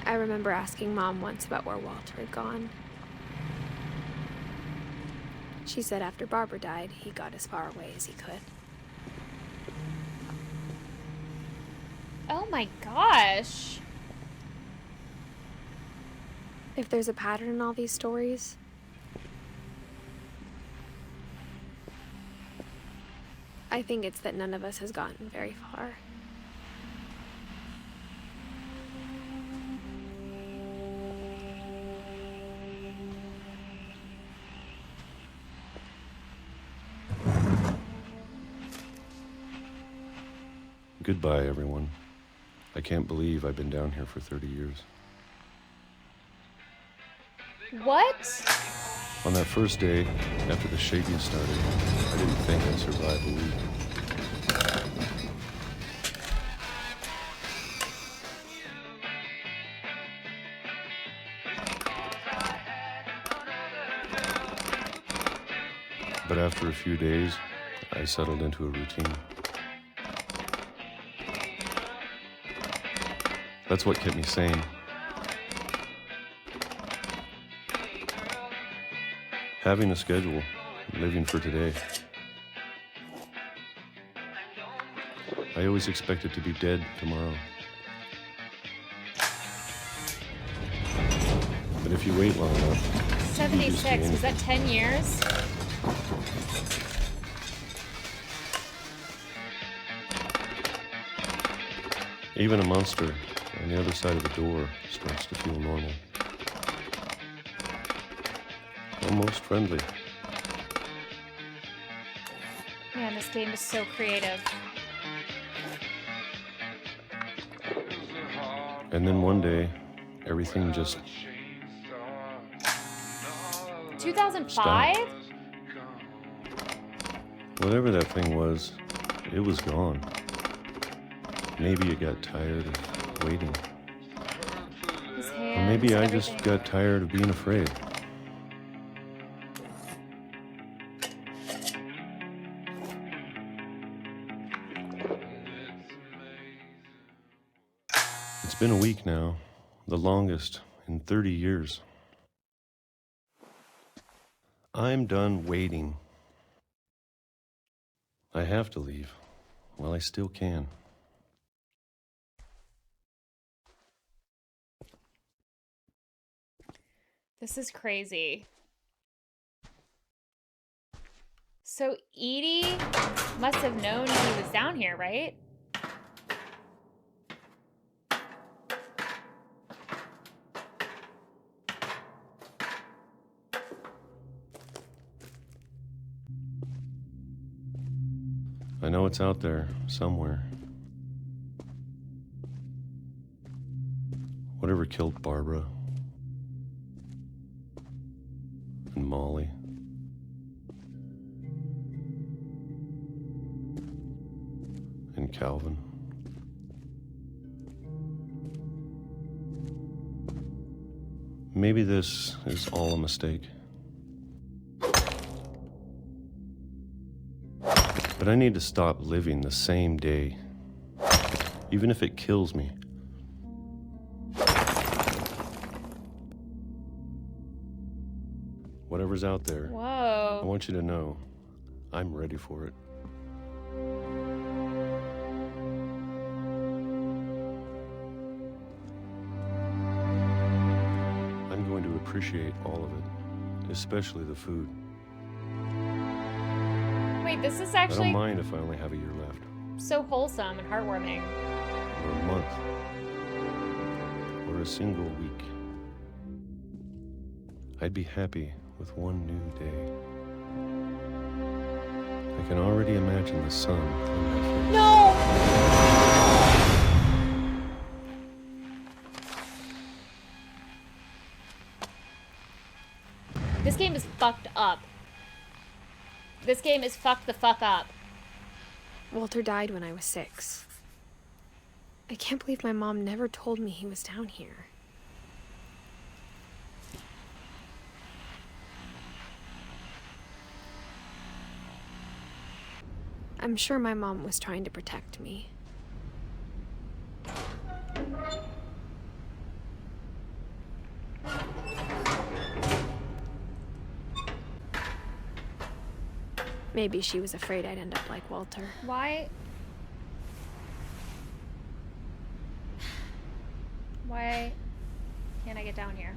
I remember asking Mom once about where Walter had gone. She said after Barbara died, he got as far away as he could. Oh my gosh. If there's a pattern in all these stories, I think it's that none of us has gotten very far. Goodbye, everyone. I can't believe I've been down here for 30 years. What? On that first day, after the shaking started, I didn't think I'd survive a week. But after a few days, I settled into a routine. That's what kept me sane. Having a schedule, living for today. I always expected to be dead tomorrow. But if you wait long enough... 76, was that 10 years? Even a monster on the other side of the door starts to feel normal. Almost friendly. Man, this game is so creative. And then one day, everything just... 2005? Whatever that thing was, it was gone. Maybe it got tired of waiting. His Or hands, maybe I everything. just got tired of being afraid. It's been a week now, the longest in 30 years. I'm done waiting. I have to leave while I still can. This is crazy. So Edie must have known he was down here, right? I know it's out there somewhere. Whatever killed Barbara and Molly. And Calvin. Maybe this is all a mistake. But I need to stop living the same day, even if it kills me. Whatever's out there, Whoa. I want you to know I'm ready for it. I'm going to appreciate all of it, especially the food. Wait, this is I actually don't mind if I only have a year left, so wholesome and heartwarming. or a month, or a single week. I'd be happy with one new day. I can already imagine the sun on my face. No! This game is fucked up. This game is fucked the fuck up. Walter died when I was 6. I can't believe my mom never told me he was down here. I'm sure my mom was trying to protect me. Maybe she was afraid I'd end up like Walter. Why can't I get down here?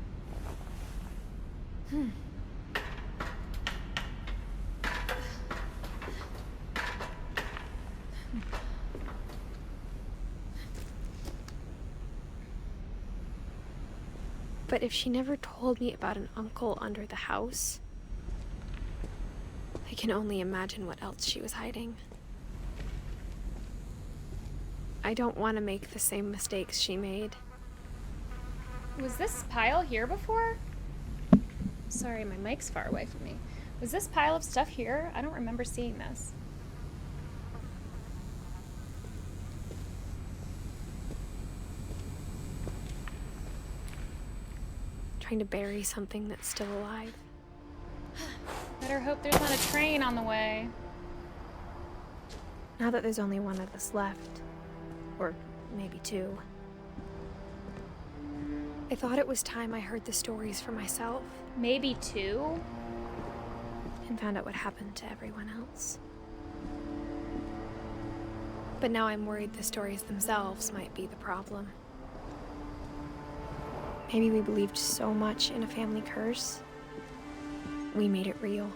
But if she never told me about an uncle under the house, I can only imagine what else she was hiding. I don't want to make the same mistakes she made. Was this pile here before? Sorry, my mic's far away from me. Was this pile of stuff here? I don't remember seeing this. Trying to bury something that's still alive. I Better hope there's not a train on the way. Now that there's only one of us left, or maybe two, I thought it was time I heard the stories for myself. Maybe two? And found out what happened to everyone else. But now I'm worried the stories themselves might be the problem. Maybe we believed so much in a family curse, we made it real.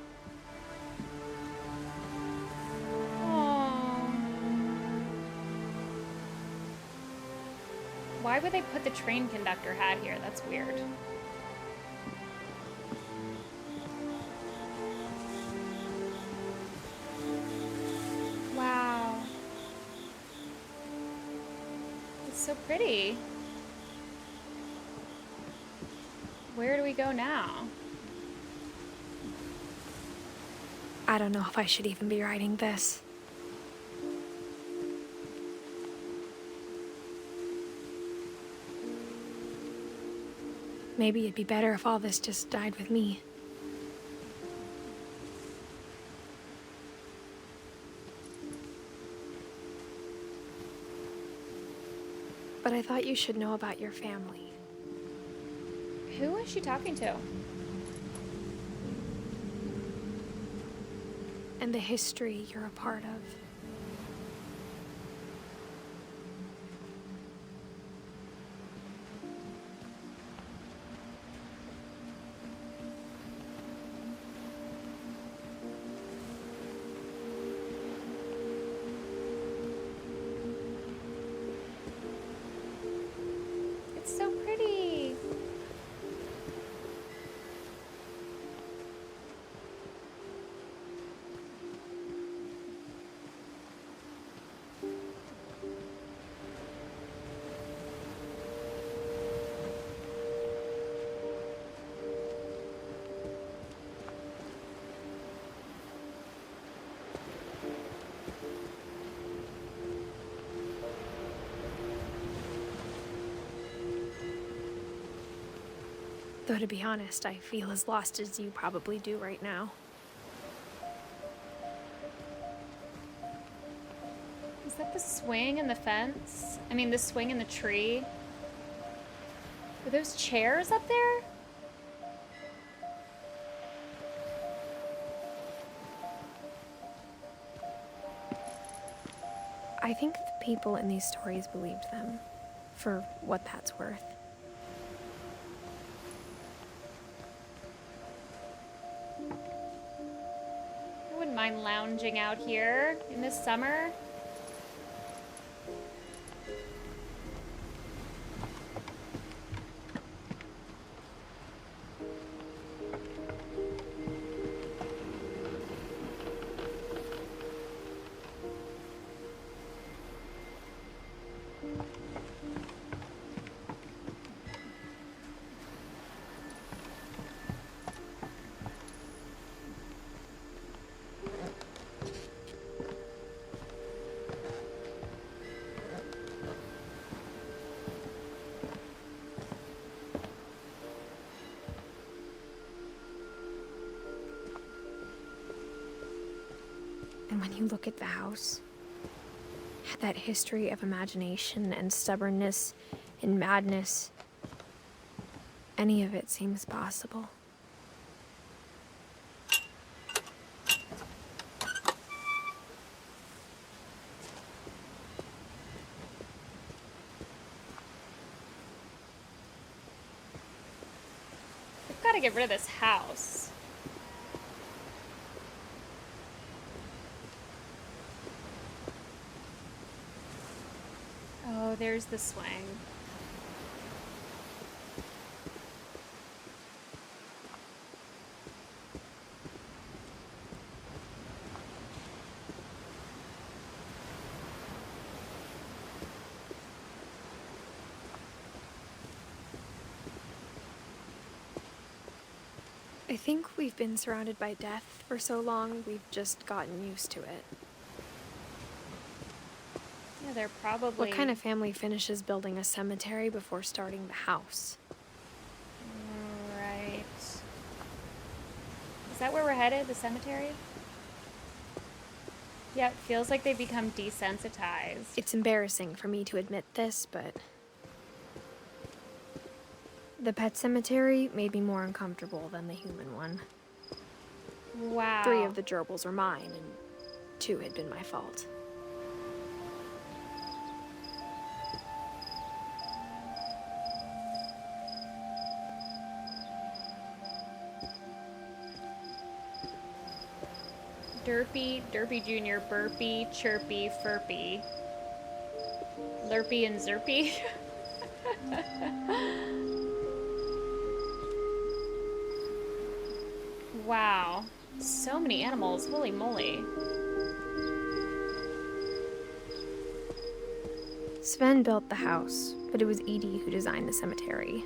Oh. Why would they put the train conductor hat here? That's weird. Wow. It's so pretty. Where do we go now? I don't know if I should even be writing this. Maybe it'd be better if all this just died with me. But I thought you should know about your family. Who is she talking to? And the history you're a part of. It's so pretty. Though to be honest, I feel as lost as you probably do right now. Is that the swing and the fence? I mean, the swing and the tree? Are those chairs up there? I think the people in these stories believed them, for what that's worth. I wouldn't mind lounging out here in this summer. And when you look at the house, that history of imagination and stubbornness and madness, any of it seems possible. We've got to get rid of this house. Oh, there's the swing. I think we've been surrounded by death for so long, we've just gotten used to it. Yeah, they're probably... What kind of family finishes building a cemetery before starting the house? Right. Is that where we're headed? The cemetery? Yeah, it feels like they've become desensitized. It's embarrassing for me to admit this, but the pet cemetery made me more uncomfortable than the human one. Wow. 3 of the gerbils were mine, and 2 had been my fault. Derpy, Derpy Jr., Burpy, Chirpy, Furpy. Lurpy and Zerpy. Wow. So many animals. Holy moly. Sven built the house, but it was Edie who designed the cemetery.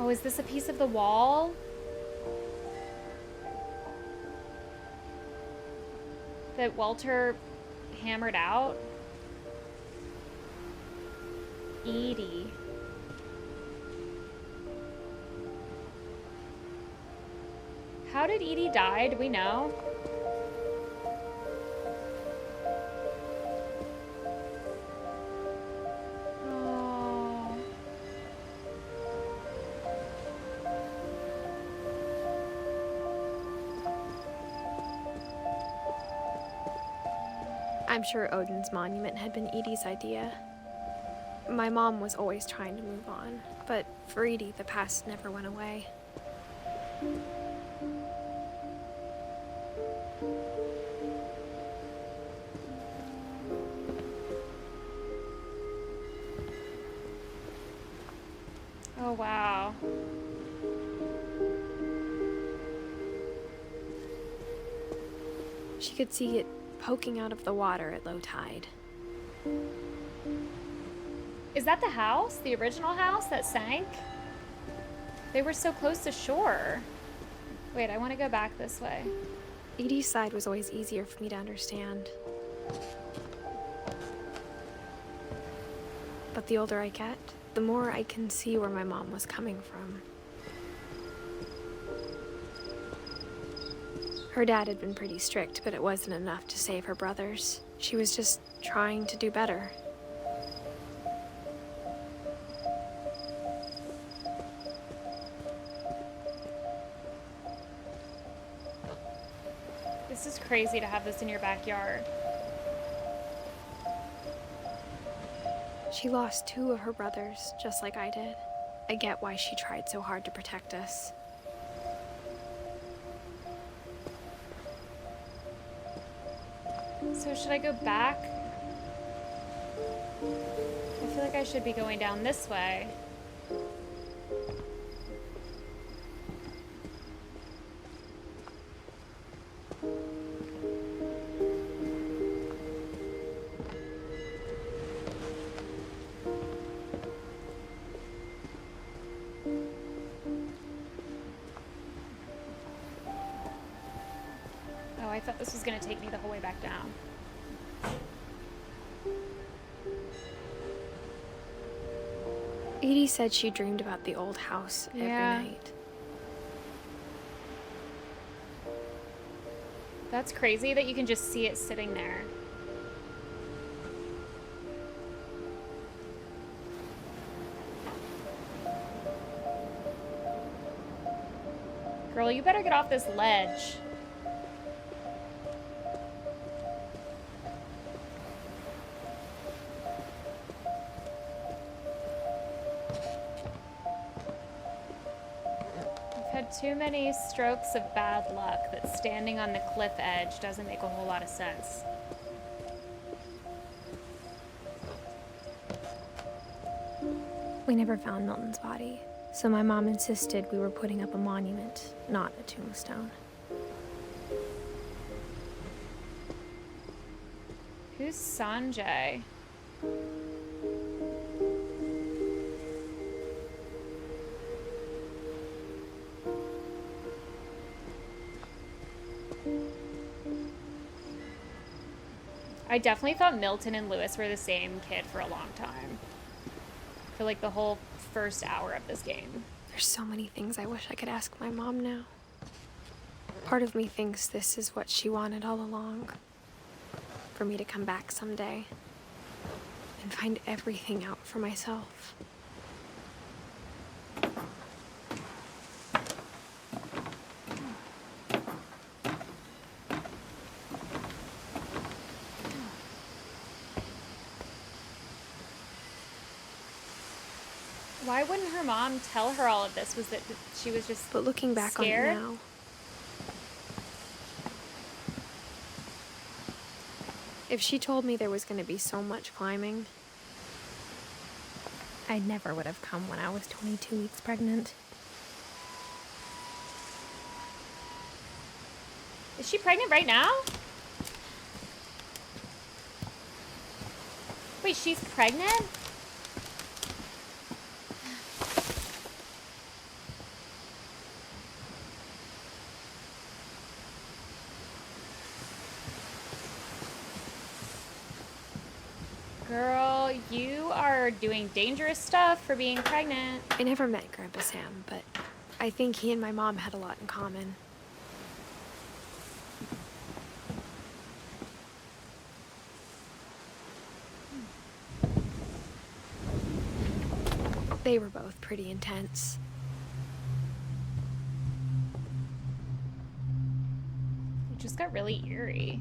Oh, is this a piece of the wall? That Walter hammered out? Edie. How did Edie die? Do we know? Oh. I'm sure Odin's monument had been Edie's idea. My mom was always trying to move on, but for Edie, the past never went away. Oh, wow. She could see it poking out of the water at low tide. Is that the house? The original house that sank? They were so close to shore. Wait, I want to go back this way. Edie's side was always easier for me to understand. But the older I get, the more I can see where my mom was coming from. Her dad had been pretty strict, but it wasn't enough to save her brothers. She was just trying to do better. This is crazy to have this in your backyard. She lost 2 of her brothers, just like I did. I get why she tried so hard to protect us. So should I go back? I feel like I should be going down this way. Oh, I thought this was gonna take me the whole way back down. Edie said she dreamed about the old house every night. That's crazy that you can just see it sitting there. Girl, you better get off this ledge. Too many strokes of bad luck that standing on the cliff edge doesn't make a whole lot of sense. We never found Milton's body, so my mom insisted we were putting up a monument, not a tombstone. Who's Sanjay? I definitely thought Milton and Lewis were the same kid for a long time. For like the whole first hour of this game. There's so many things I wish I could ask my mom now. Part of me thinks this is what she wanted all along. For me to come back someday and find everything out for myself. Why wouldn't her mom tell her all of this? Was that she was just But looking back scared? on it now, if she told me there was going to be so much climbing, I never would have come when I was 22 weeks pregnant. Is she pregnant right now? Wait, she's pregnant? Girl, you are doing dangerous stuff for being pregnant. I never met Grandpa Sam, but I think he and my mom had a lot in common. They were both pretty intense. It just got really eerie.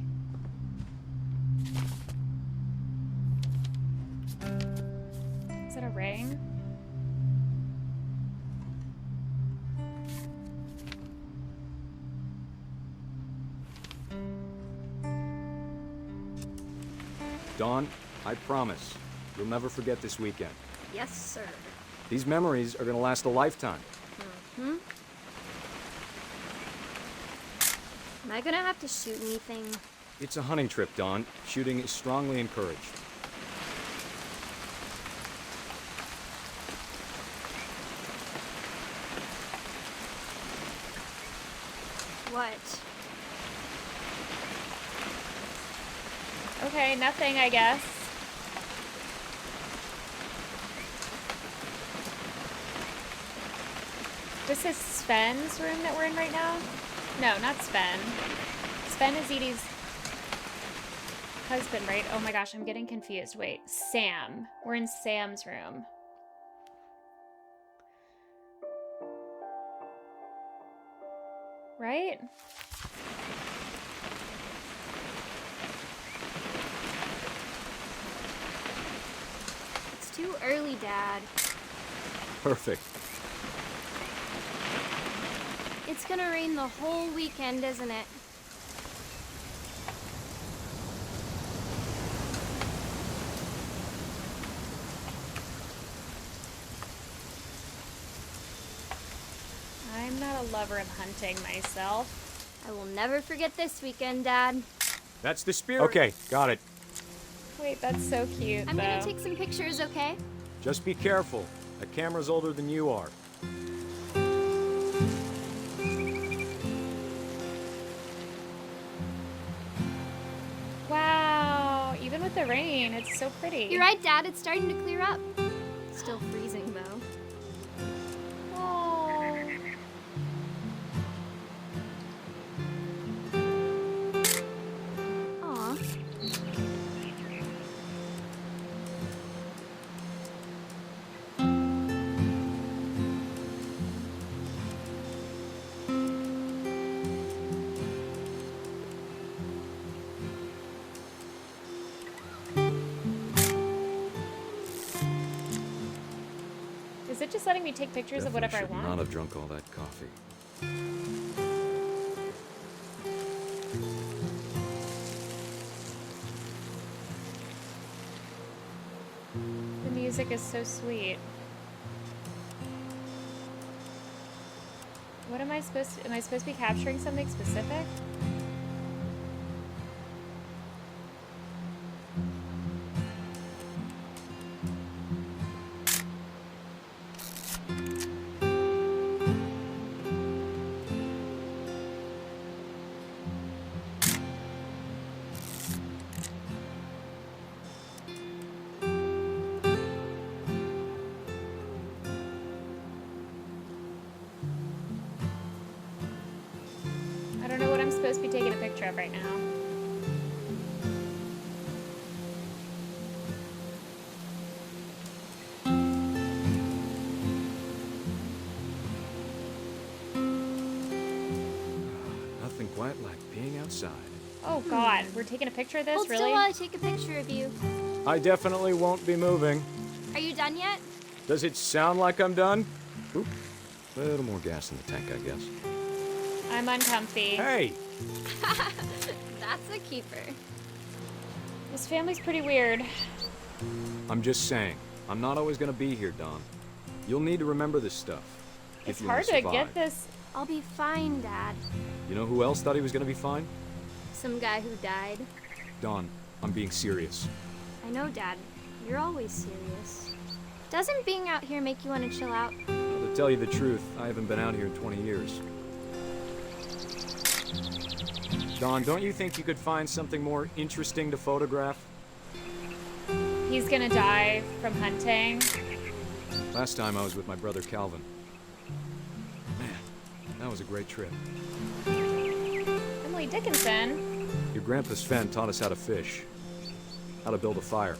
Is it a ring? Dawn, I promise, you'll never forget this weekend. Yes, sir. These memories are gonna last a lifetime. Hmm? Am I gonna have to shoot anything? It's a hunting trip, Dawn. Shooting is strongly encouraged. What? Okay, nothing, I guess. This is Sven's room that we're in right now? No, not Sven. Sven is Edie's husband, right? Oh my gosh, I'm getting confused. Wait, Sam. We're in Sam's room. Right? It's too early, Dad. Perfect. It's gonna rain the whole weekend, isn't it? I'm not a lover of hunting myself. I will never forget this weekend, Dad. That's the spirit. Okay, got it. Wait, that's so cute, I'm though. gonna take some pictures, okay? Just be careful. That camera's older than you are. Wow, even with the rain, it's so pretty. You're right, Dad. It's starting to clear up. Still freezing, though. Oh. Aw. Is it just letting me take pictures of whatever I Definitely should want? not have drunk all that coffee. The music is so sweet. What am I supposed to, am I supposed to be capturing something specific? I'm supposed to be taking a picture of right now. Nothing quite like being outside. Oh God, we're taking a picture of this, Hold really? still while I take a picture of you. I definitely won't be moving. Are you done yet? Does it sound like I'm done? Oop. A little more gas in the tank, I guess. I'm uncomfy. Hey! That's a keeper. This family's pretty weird. I'm just saying, I'm not always gonna be here, Dawn. You'll need to remember this stuff. It's if you wanna hard to survive. get this. I'll be fine, Dad. You know who else thought he was gonna be fine? Some guy who died. Dawn, I'm being serious. I know, Dad. You're always serious. Doesn't being out here make you want to chill out? Well, to tell you the truth, I haven't been out here in 20 years. Dawn, don't you think you could find something more interesting to photograph? He's gonna die from hunting. Last time I was with my brother Calvin. Man, that was a great trip. Emily Dickinson. Your grandpa Sven taught us how to fish, how to build a fire.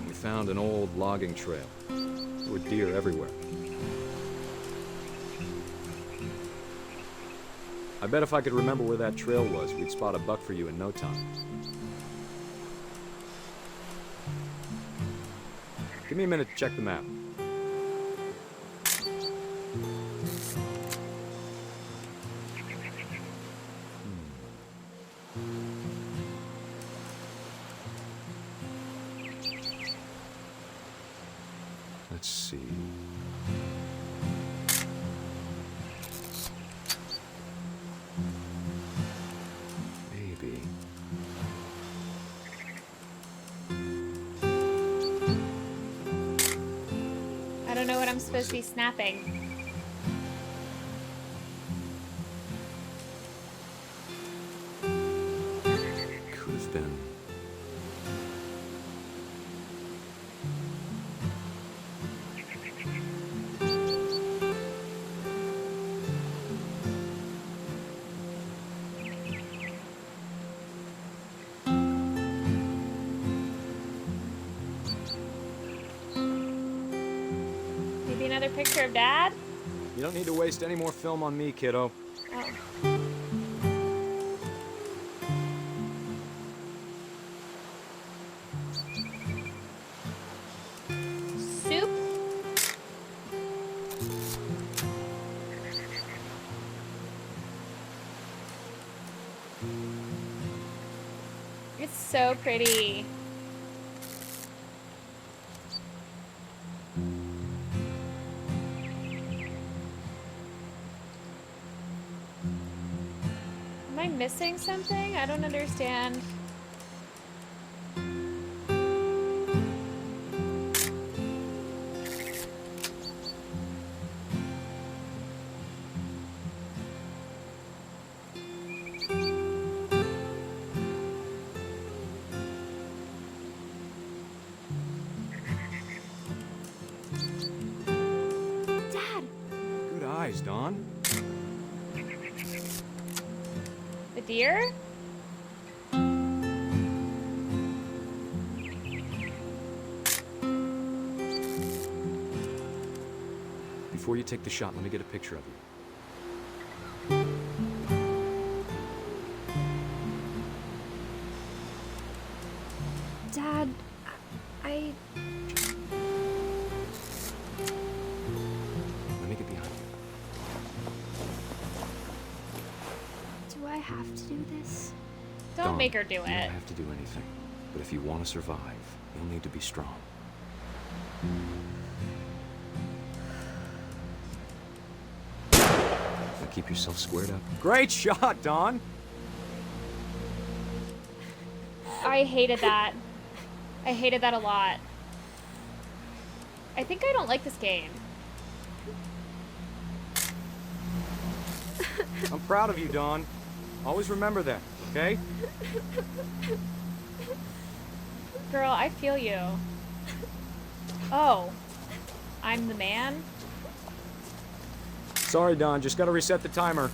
We found an old logging trail. There were deer everywhere. I bet if I could remember where that trail was, we'd spot a buck for you in no time. Give me a minute to check the map. Let's see. Maybe. I don't know what I'm supposed to be snapping. Could have been. Maybe another picture of Dad? You don't need to waste any more film on me, kiddo. Oh. Soup? It's so pretty. Am I missing something? I don't understand. Dad! Good eyes, Dawn. The deer? Before you take the shot, let me get a picture of you. Dad, I... Let me get behind you. Do I have to do this? Don't Dawn, make her do You it. don't have to do anything. But if you want to survive, you'll need to be strong. Now keep yourself squared up. Great shot, Dawn! I hated that. I hated that a lot. I think I don't like this game. I'm proud of you, Dawn. Always remember that, okay? Girl, I feel you. Oh. I'm the man? Sorry, Don, just gotta reset the timer.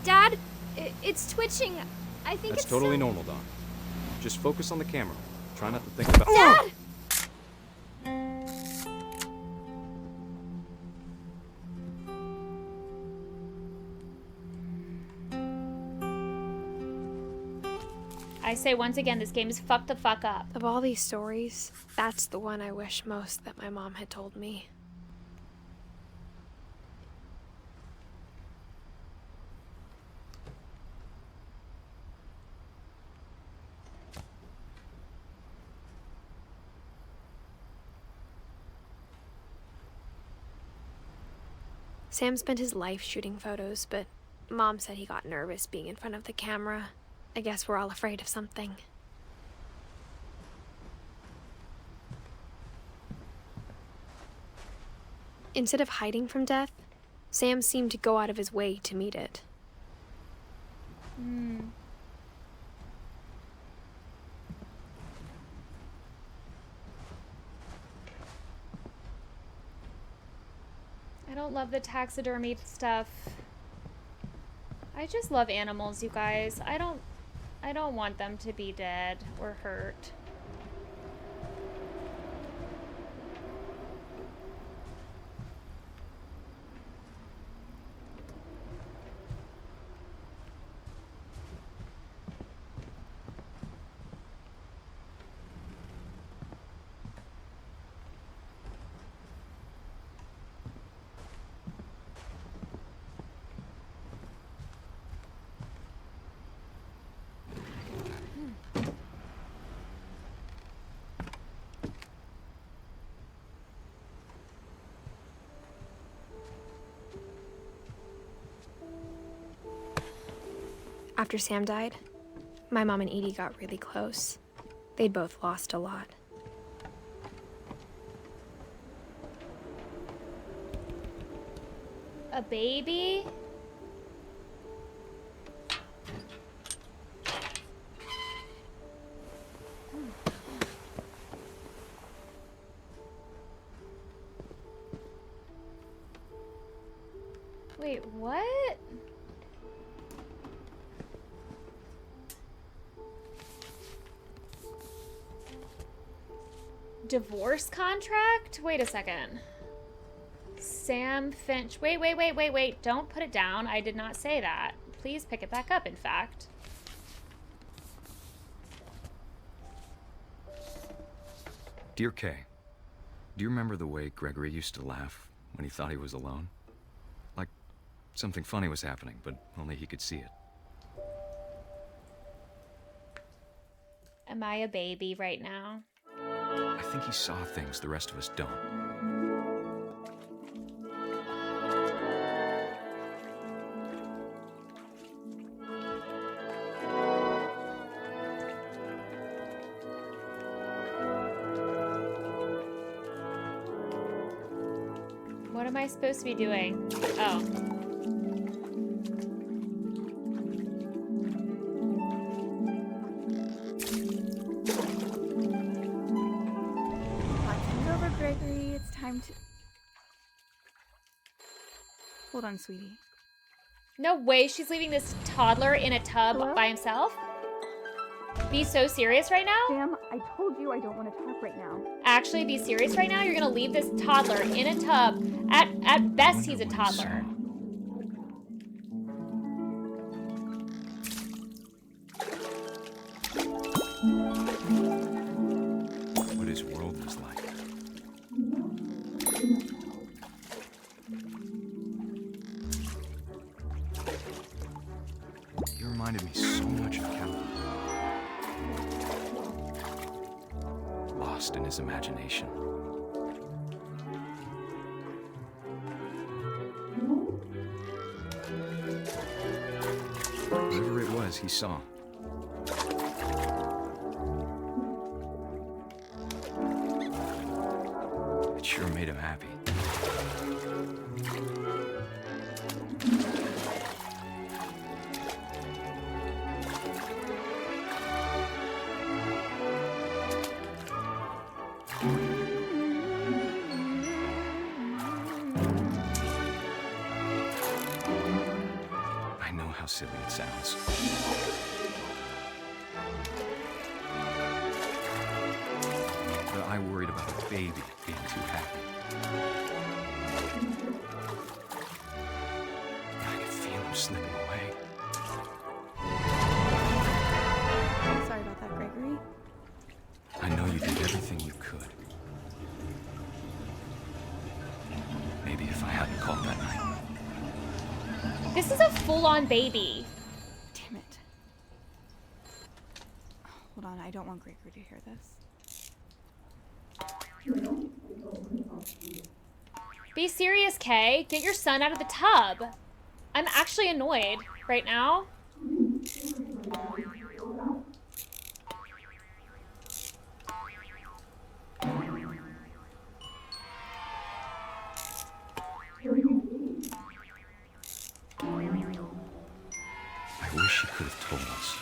Dad, it's twitching. I think That's it's totally normal, Don. Just focus on the camera. Try not to think about— Dad! I say once again, this game is fucked the fuck up. Of all these stories, that's the one I wish most that my mom had told me. Sam spent his life shooting photos, but Mom said he got nervous being in front of the camera. I guess we're all afraid of something. Instead of hiding from death, Sam seemed to go out of his way to meet it. I don't love the taxidermy stuff. I just love animals, you guys. I don't want them to be dead or hurt. After Sam died, my mom and Edie got really close. They'd both lost a lot. A baby? Wait, what? Divorce contract? Wait a second. Sam Finch. Wait. Don't put it down. I did not say that. Please pick it back up, in fact. Dear Kay, do you remember the way Gregory used to laugh when he thought he was alone? Like something funny was happening, but only he could see it. Am I a baby right now? I think he saw things the rest of us don't. What am I supposed to be doing? Oh. Gregory, it's time to... Hold on, sweetie. No way she's leaving this toddler in a tub by himself? Be so serious right now? Sam, I told you I don't want to talk right now. Actually, be serious right now? You're gonna leave this toddler in a tub. At best, he's a toddler. What his world was like. He reminded me so much of Calvin. Lost in his imagination. Whatever it was he saw. It sure made him happy. how silly it sounds. But I worried about a baby being too happy. I could feel him slipping away. Sorry about that, Gregory. I know you did everything you could. Maybe if I hadn't called that night. This is a full-on baby. Damn it. Hold on, I don't want Gregory to hear this. Be serious, Kay. Get your son out of the tub. I'm actually annoyed right now. I wish he could have told us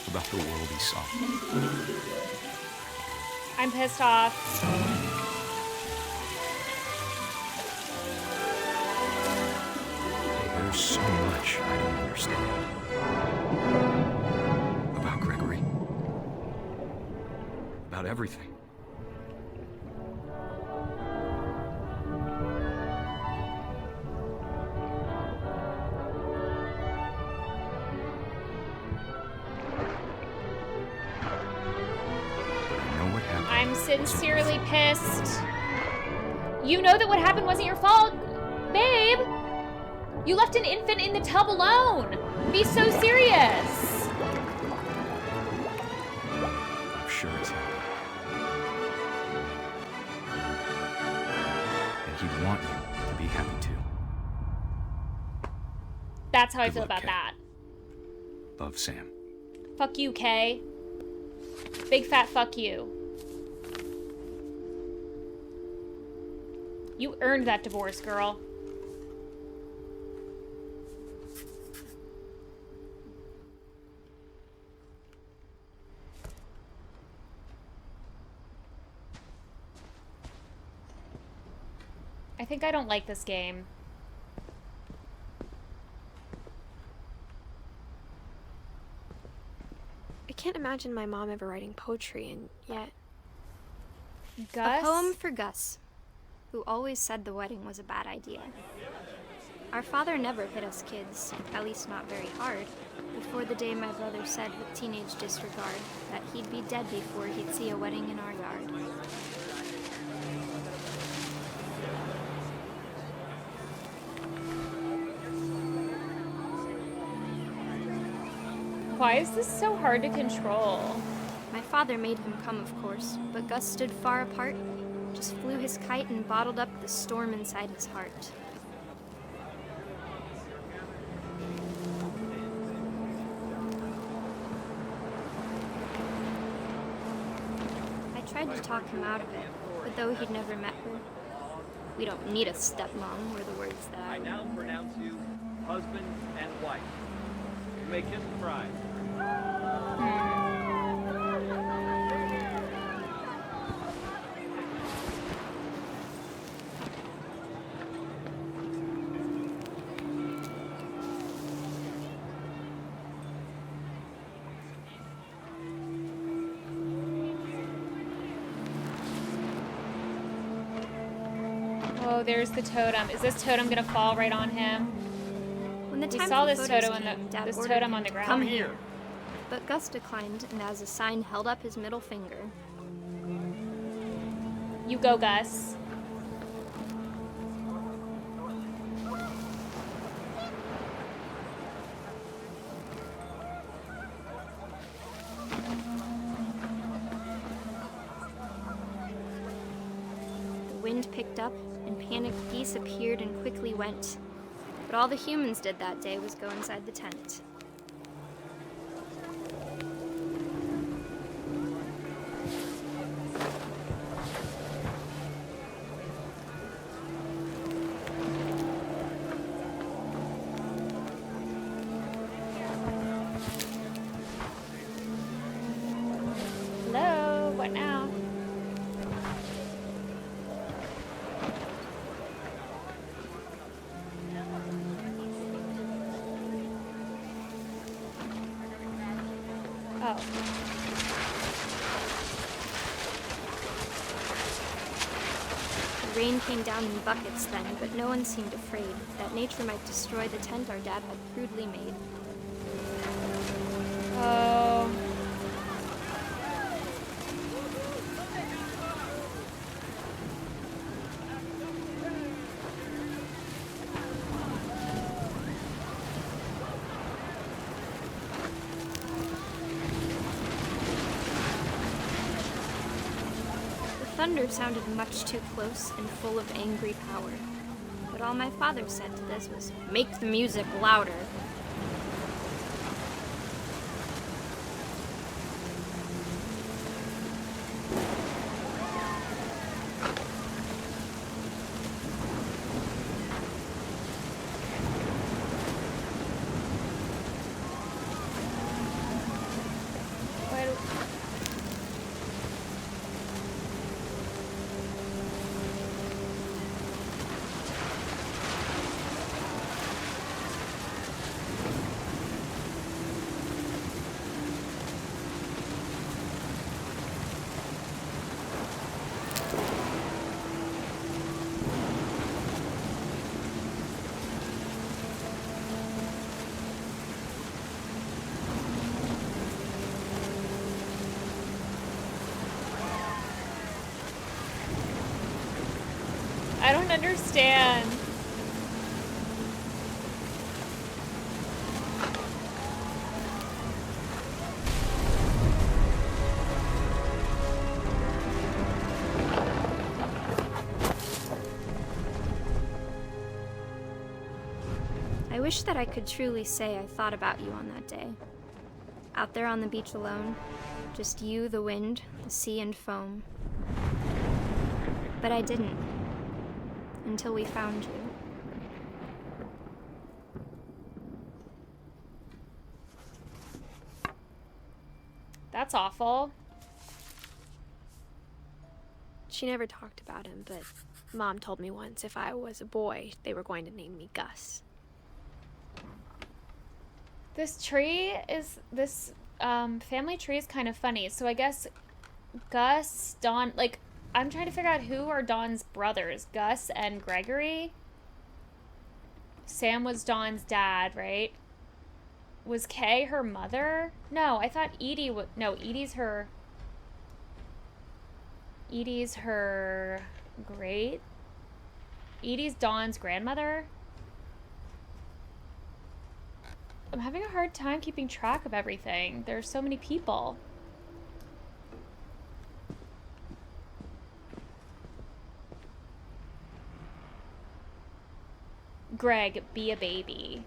about the world he saw. I'm pissed off. There's so much I don't understand about Gregory, about everything. I'm sincerely pissed. You know that what happened wasn't your fault, babe. You left an infant in the tub alone. Be so serious. I'm sure it's happy. And he'd want you to be happy too. That's how I Good feel luck, about Kay. that. Love, Sam. Fuck you, Kay. Big fat fuck you. You earned that divorce, girl. I think I don't like this game. I can't imagine my mom ever writing poetry, and yet... Gus? A poem for Gus, who always said the wedding was a bad idea. Our father never hit us kids, at least not very hard, before the day my brother said with teenage disregard that he'd be dead before he'd see a wedding in our yard. Why is this so hard to control? My father made him come, of course, but Gus stood far apart, just flew his kite and bottled up the storm inside his heart. I tried to talk him out of it, but though he'd never met her, we don't need a stepmom were the words that I now pronounce you husband and wife. You may kiss the bride. Oh, there's the totem. Is this totem gonna fall right on him? When the We time saw for this photos totem came, Dad this ordered totem him on the to ground. Come here. But Gus declined, and as a sign held up his middle finger. You go, Gus. The wind picked up, and panicked geese appeared and quickly went. But all the humans did that day was go inside the tent. Hello, what now? The rain came down in buckets then, but no one seemed afraid that nature might destroy the tent our dad had crudely made. Oh. The thunder sounded much too close and full of angry power. But all my father said to this was, "Make the music louder." I don't understand. I wish that I could truly say I thought about you on that day. Out there on the beach alone, just you, the wind, the sea, and foam. But I didn't. Until we found you. That's awful. She never talked about him, but Mom told me once if I was a boy, they were going to name me Gus. This family tree is kind of funny. So I guess Gus, Don, like, I'm trying to figure out who are Dawn's brothers. Gus and Gregory? Sam was Dawn's dad, right? Was Kay her mother? No, I thought Edie was... No, Edie's her great... Edie's Dawn's grandmother? I'm having a hard time keeping track of everything. There's so many people. Greg, be a baby.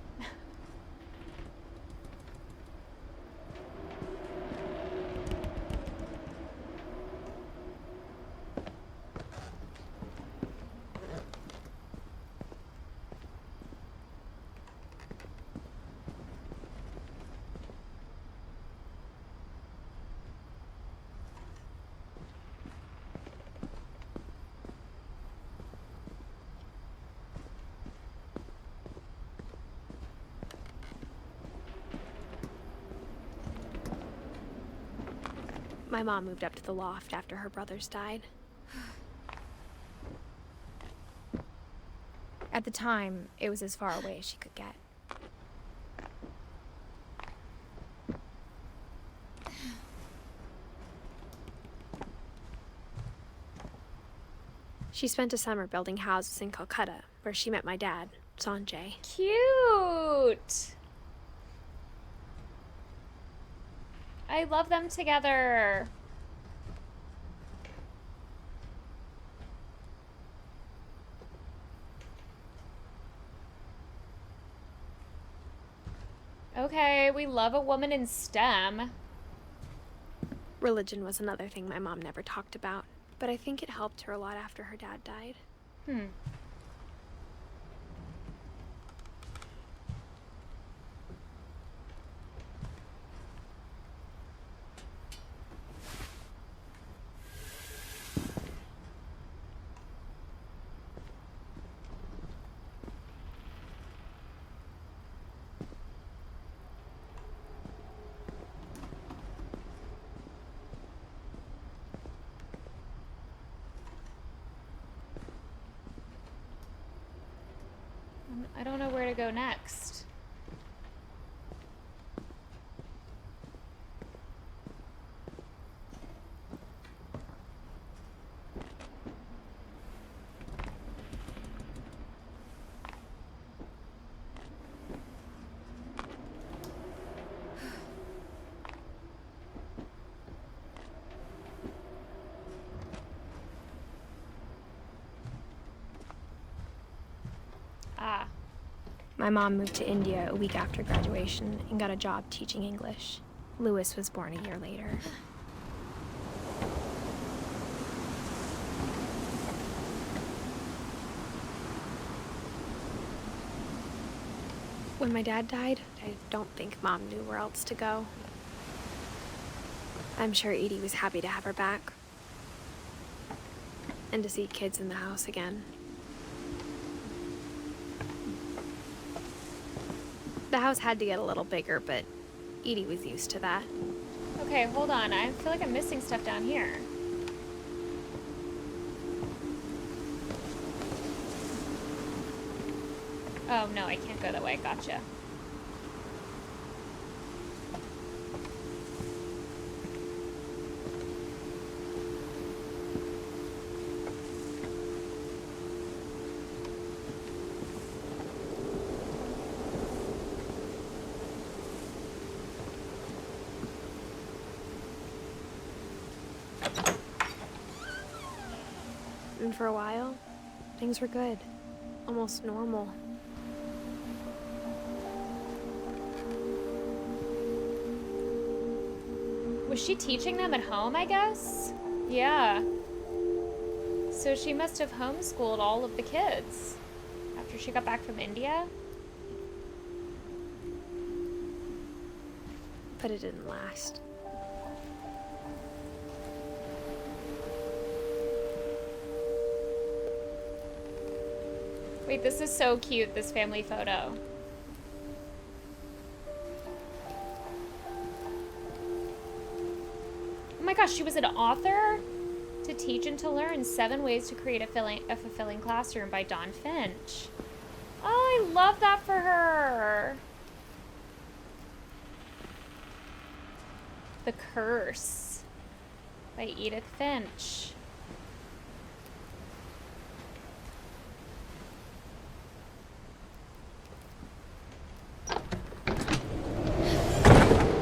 My mom moved up to the loft after her brothers died. At the time, it was as far away as she could get. She spent a summer building houses in Calcutta, where she met my dad, Sanjay. Cute! I love them together. Okay, we love a woman in STEM. Religion was another thing my mom never talked about, but I think it helped her a lot after her dad died. I don't know where to go next. Ah. My mom moved to India a week after graduation and got a job teaching English. Lewis was born a year later. When my dad died, I don't think Mom knew where else to go. I'm sure Edie was happy to have her back. And to see kids in the house again. The house had to get a little bigger, but Edie was used to that. Okay, hold on. I feel like I'm missing stuff down here. Oh, no, I can't go that way. Gotcha. And for a while, things were good. Almost normal. Was she teaching them at home, I guess? Yeah. So she must have homeschooled all of the kids after she got back from India? But it didn't last. Wait, this is so cute, this family photo. Oh my gosh, she was an author? To Teach and to Learn, 7 Ways to Create a Fulfilling Classroom by Dawn Finch. Oh, I love that for her. The Curse by Edith Finch.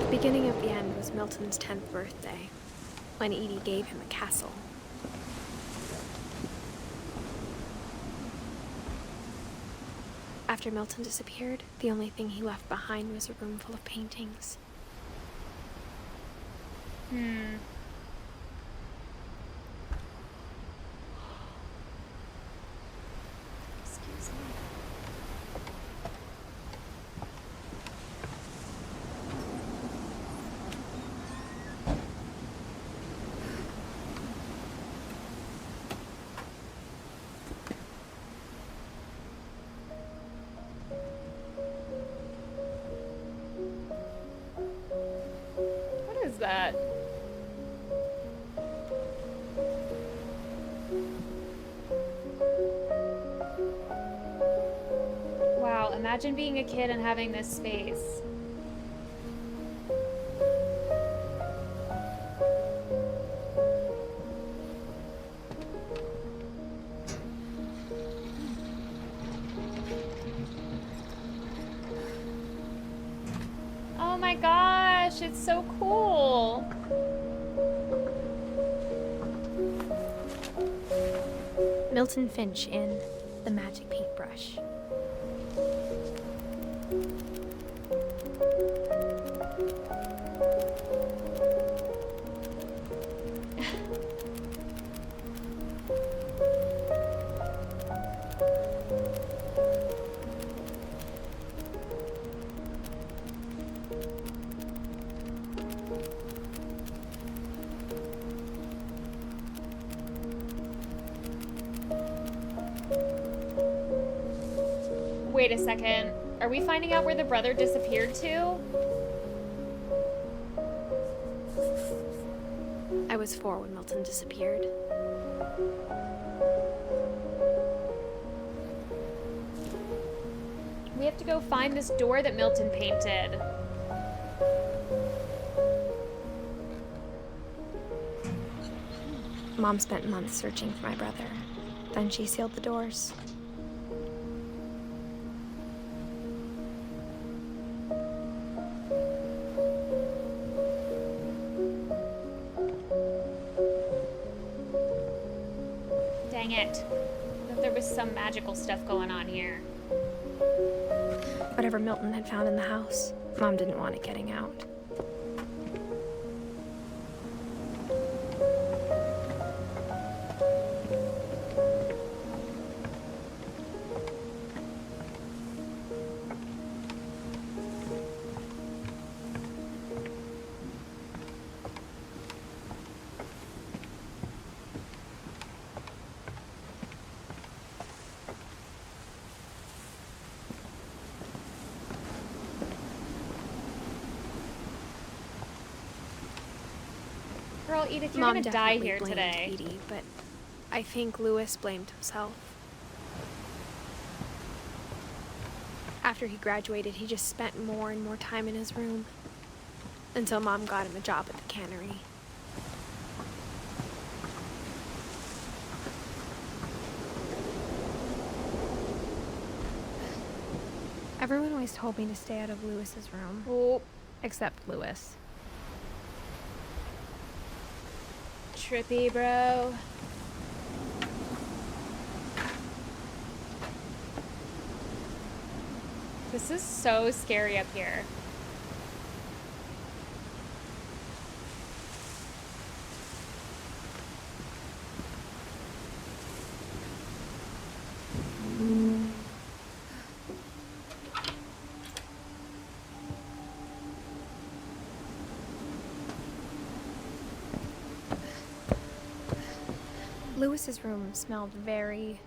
The beginning of the end was Milton's 10th birthday, when Edie gave him a castle. After Milton disappeared, the only thing he left behind was a room full of paintings. Excuse me. What is that? Wow, imagine being a kid and having this space. Oh my gosh, it's so cool. Milton Finch in The Magic Paintbrush. Wait a second. Are we finding out where the brother disappeared to? I was 4 when Milton disappeared. We have to go find this door that Milton painted. Mom spent months searching for my brother. Then she sealed the doors. Dang it. I thought there was some magical stuff going on here. Whatever Milton had found in the house, Mom didn't want it getting out. Girl, Edith, you're Mom gonna die definitely here blamed today. Edie, but I think Lewis blamed himself. After he graduated, he just spent more and more time in his room. Until Mom got him a job at the cannery. Everyone always told me to stay out of Lewis's room. Oh. Except Lewis. Trippy, bro. This is so scary up here. Lewis's room smelled very,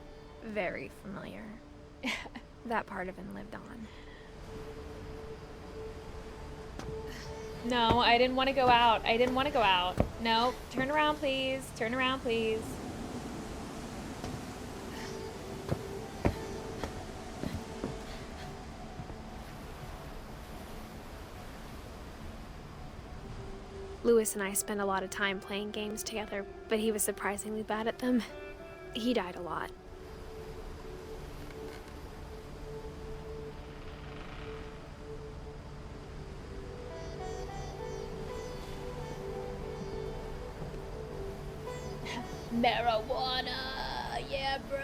very familiar. That part of him lived on. No, I didn't want to go out. I didn't want to go out. No, turn around, please. Turn around, please. Lewis and I spent a lot of time playing games together, but he was surprisingly bad at them. He died a lot. Marijuana, yeah, bro.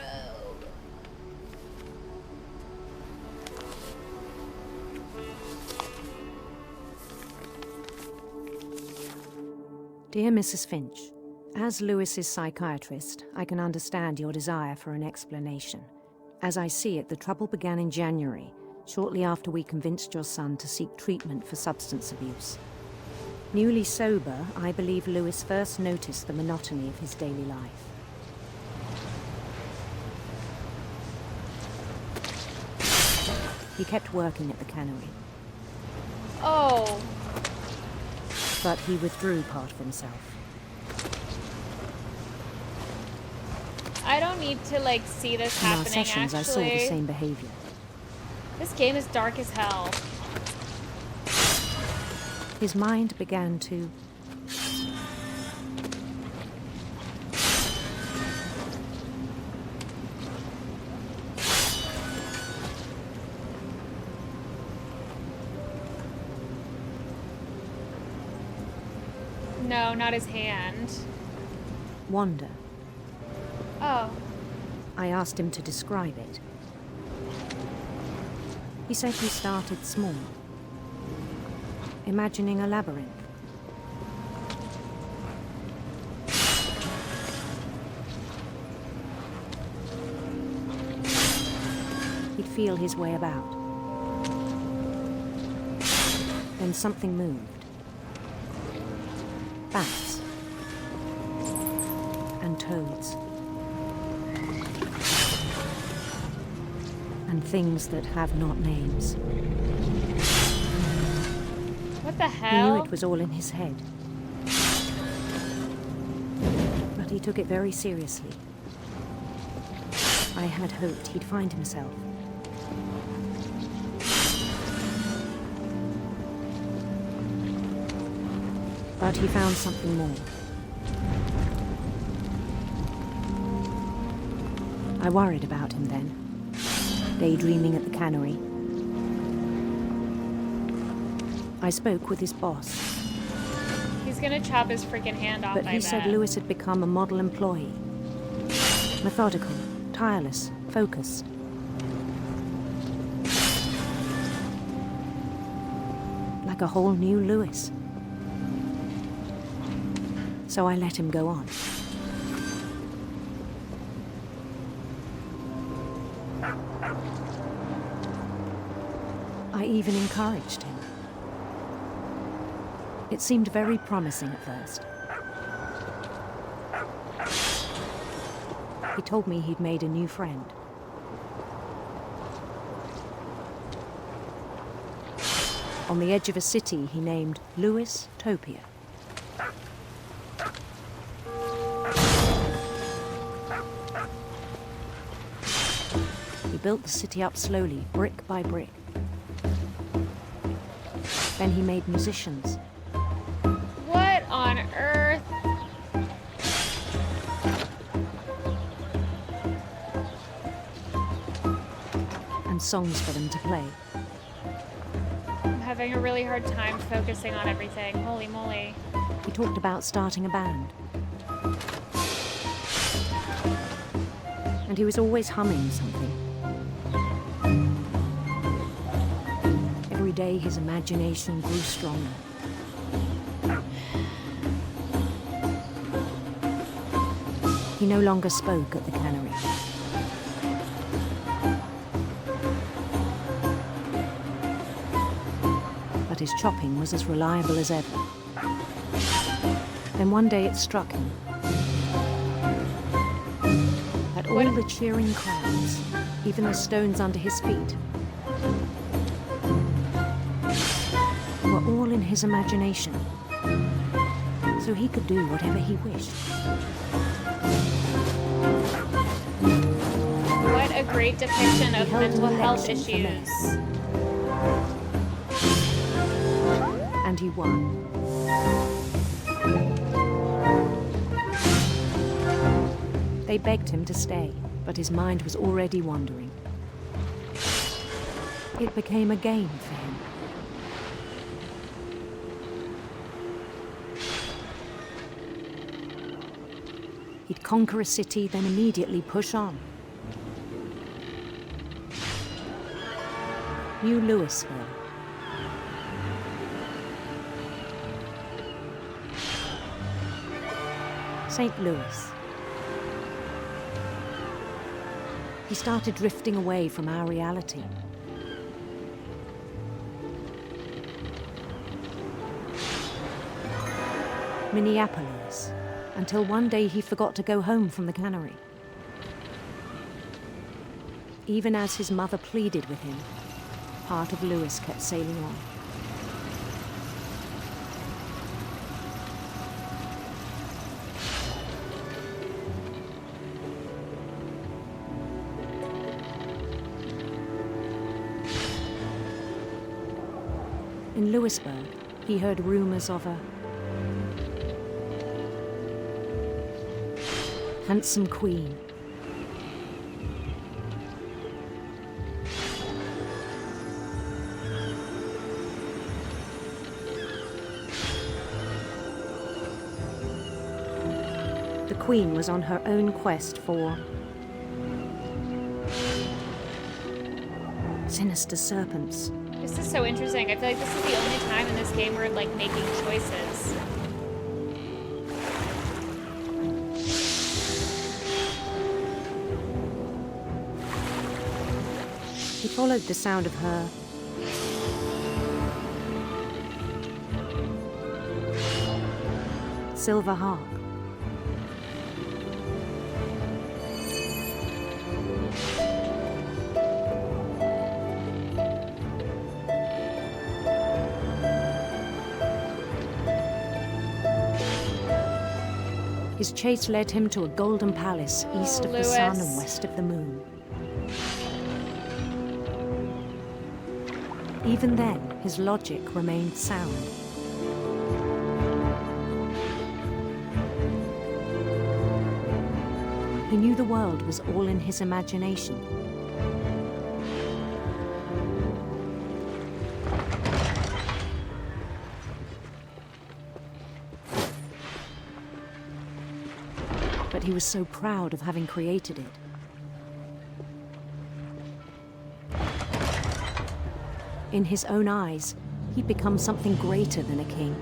Dear Mrs. Finch, as Lewis's psychiatrist, I can understand your desire for an explanation. As I see it, the trouble began in January, shortly after we convinced your son to seek treatment for substance abuse. Newly sober, I believe Lewis first noticed the monotony of his daily life. He kept working at the cannery. Oh. But he withdrew part of himself. I don't need to, like, see this In our happening, sessions, I saw the same behavior. This game is dark as hell. His mind began to... No, not his hand. wander. Oh. I asked him to describe it. He said he started small, imagining a labyrinth. He'd feel his way about. Then something moved. Bats. And toads. And things that have not names. What the He hell? knew it was all in his head. But he took it very seriously. I had hoped he'd find himself. But he found something more. I worried about him then, daydreaming at the cannery. I spoke with his boss. He's gonna chop his freaking hand off, But he said Lewis had become a model employee. Methodical, tireless, focused. Like a whole new Lewis. So I let him go on. I even encouraged him. It seemed very promising at first. He told me he'd made a new friend. On the edge of a city he named Lewis Topia. He built the city up slowly, brick by brick. Then he made musicians. What on earth? And songs for them to play. I'm having a really hard time focusing on everything. Holy moly. He talked about starting a band. And he was always humming something. Every day his imagination grew stronger. He no longer spoke at the cannery. But his chopping was as reliable as ever. Then one day it struck him that all the cheering crowds, even the stones under his feet, were all in his imagination, so he could do whatever he wished. What a great depiction of He held mental an health election for issues. And he won. They begged him to stay, but his mind was already wandering. It became a game for him. He'd conquer a city, then immediately push on. New Louisville. St. Louis. He started drifting away from our reality. Minneapolis, until one day he forgot to go home from the cannery. Even as his mother pleaded with him, part of Lewis kept sailing on. In Louisburg, he heard rumors of a handsome queen. The queen was on her own quest for sinister serpents. This is so interesting. I feel like this is the only time in this game where like making choices. He followed the sound of her silver harp. His chase led him to a golden palace east of the sun and west of the moon. Even then, his logic remained sound. He knew the world was all in his imagination. But he was so proud of having created it. In his own eyes, he'd become something greater than a king.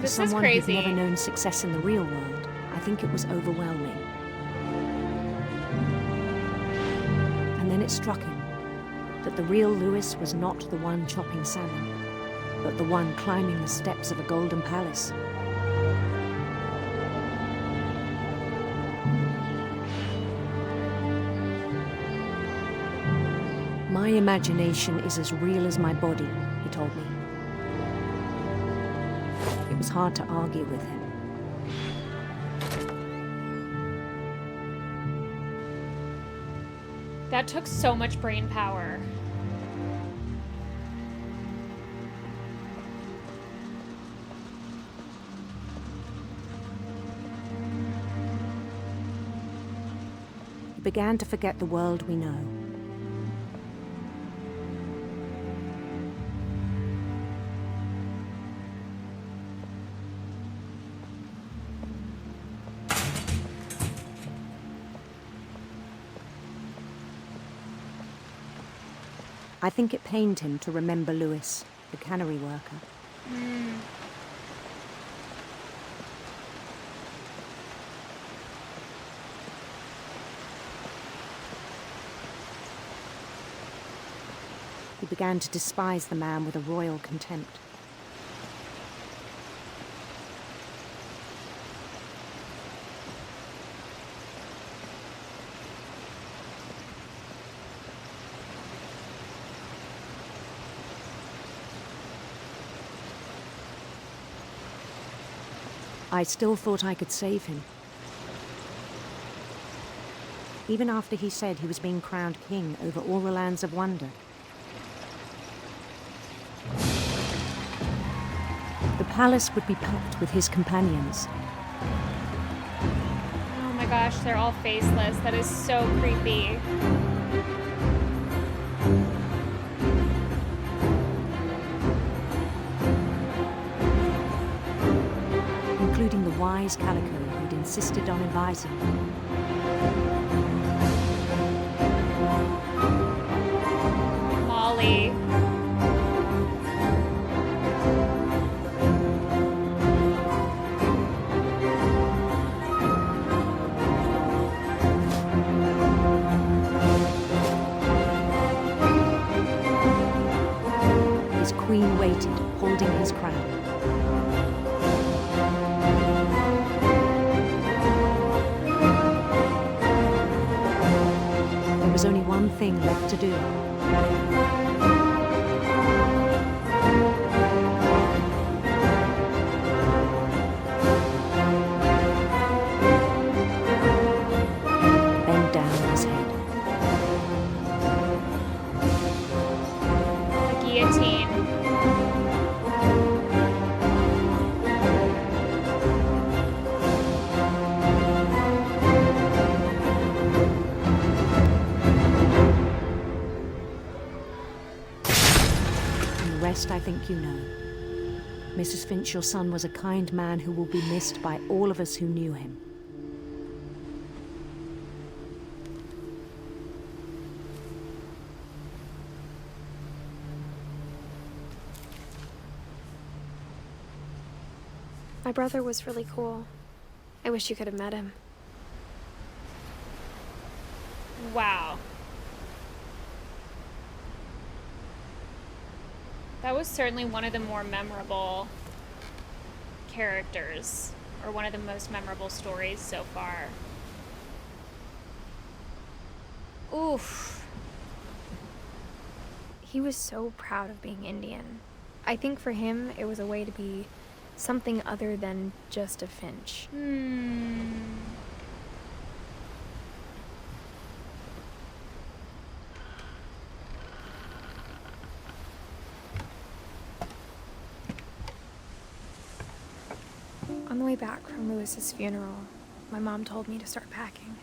For someone who'd never known success in the real world, I think it was overwhelming. And then it struck him that the real Lewis was not the one chopping salmon, but the one climbing the steps of a golden palace. My imagination is as real as my body, he told me. It was hard to argue with him. That took so much brain power. He began to forget the world we know. I think it pained him to remember Lewis, the cannery worker. He began to despise the man with a royal contempt. I still thought I could save him. Even after he said he was being crowned king over all the lands of wonder. The palace would be packed with his companions. Oh my gosh, they're all faceless. That is so creepy. Including the wise Calico who'd insisted on advising him. Molly. His queen waited, holding his crown. There was only one thing left to do. Bend down his head. The guillotine. I think you know. Mrs. Finch, your son was a kind man who will be missed by all of us who knew him. My brother was really cool. I wish you could have met him. Wow. That was certainly one of the more memorable characters, or one of the most memorable stories so far. Oof. He was so proud of being Indian. I think for him, it was a way to be something other than just a Finch. the way back from Lewis's funeral, my mom told me to start packing.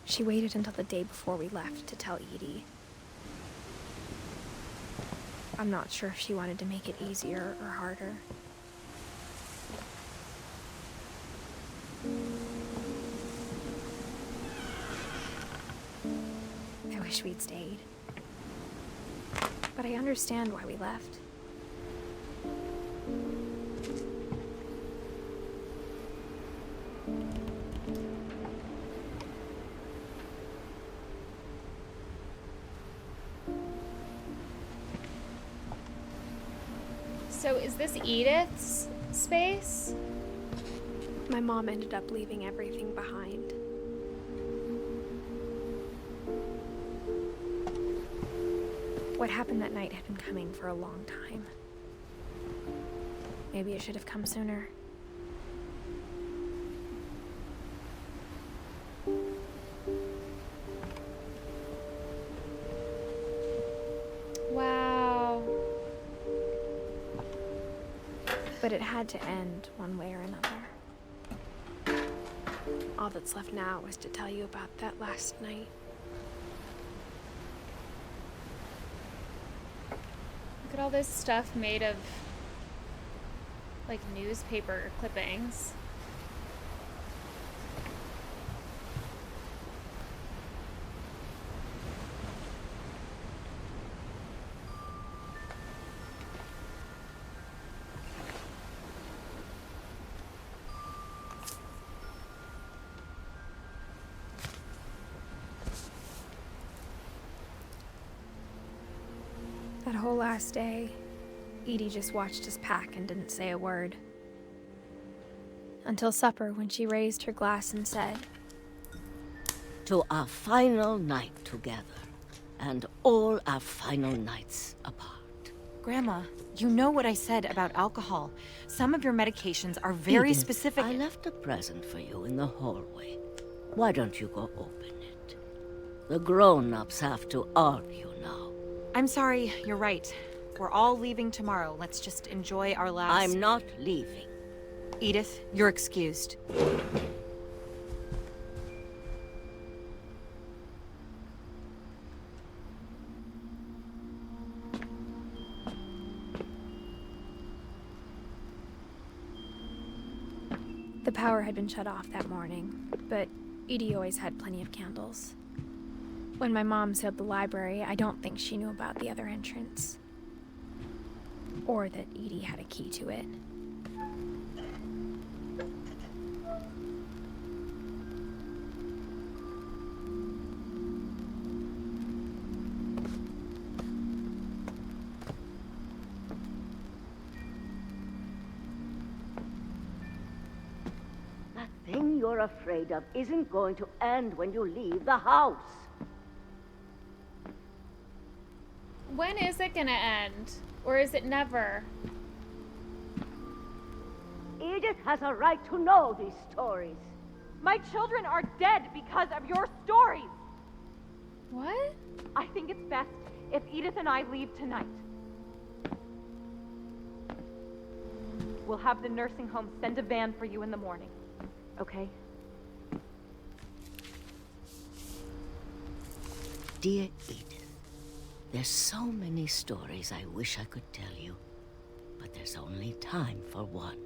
She waited until the day before we left to tell Edie. I'm not sure if she wanted to make it easier or harder. I wish we'd stayed. But I understand why we left. So is this Edith's space? My mom ended up leaving everything behind. What happened that night had been coming for a long time. Maybe it should have come sooner. Wow. But it had to end one way or another. All that's left now is to tell you about that last night. Look at all this stuff made of, like, newspaper clippings. That whole last day, Edie just watched us pack and didn't say a word. Until supper, when she raised her glass and said, "To our final night together, and all our final nights apart." Grandma, you know what I said about alcohol. Some of your medications are very Edith, specific. I left a present for you in the hallway. Why don't you go open it? The grown-ups have to argue now. I'm sorry, you're right. We're all leaving tomorrow. Let's just enjoy our last... I'm not leaving. Edith, you're excused. The power had been shut off that morning, but Edie always had plenty of candles. When my mom sealed the library, I don't think she knew about the other entrance. Or that Edie had a key to it. That thing you're afraid of isn't going to end when you leave the house. When is it gonna end? Or is it never? Edith has a right to know these stories. My children are dead because of your stories. What? I think it's best if Edith and I leave tonight. We'll have the nursing home send a van for you in the morning, okay? Dear Edith, there's so many stories I wish I could tell you, but there's only time for one.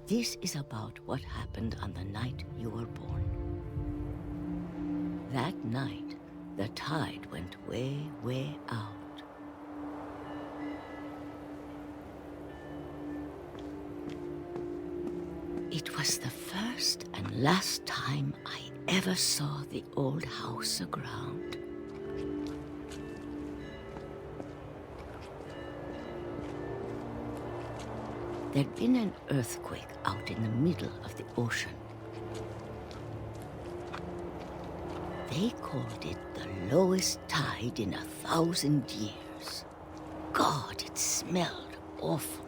This is about what happened on the night you were born. That night, the tide went way, way out. It was the first and last time I ever saw the old house aground. There'd been an earthquake out in the middle of the ocean. They called it the lowest tide in 1,000 years. God, it smelled awful.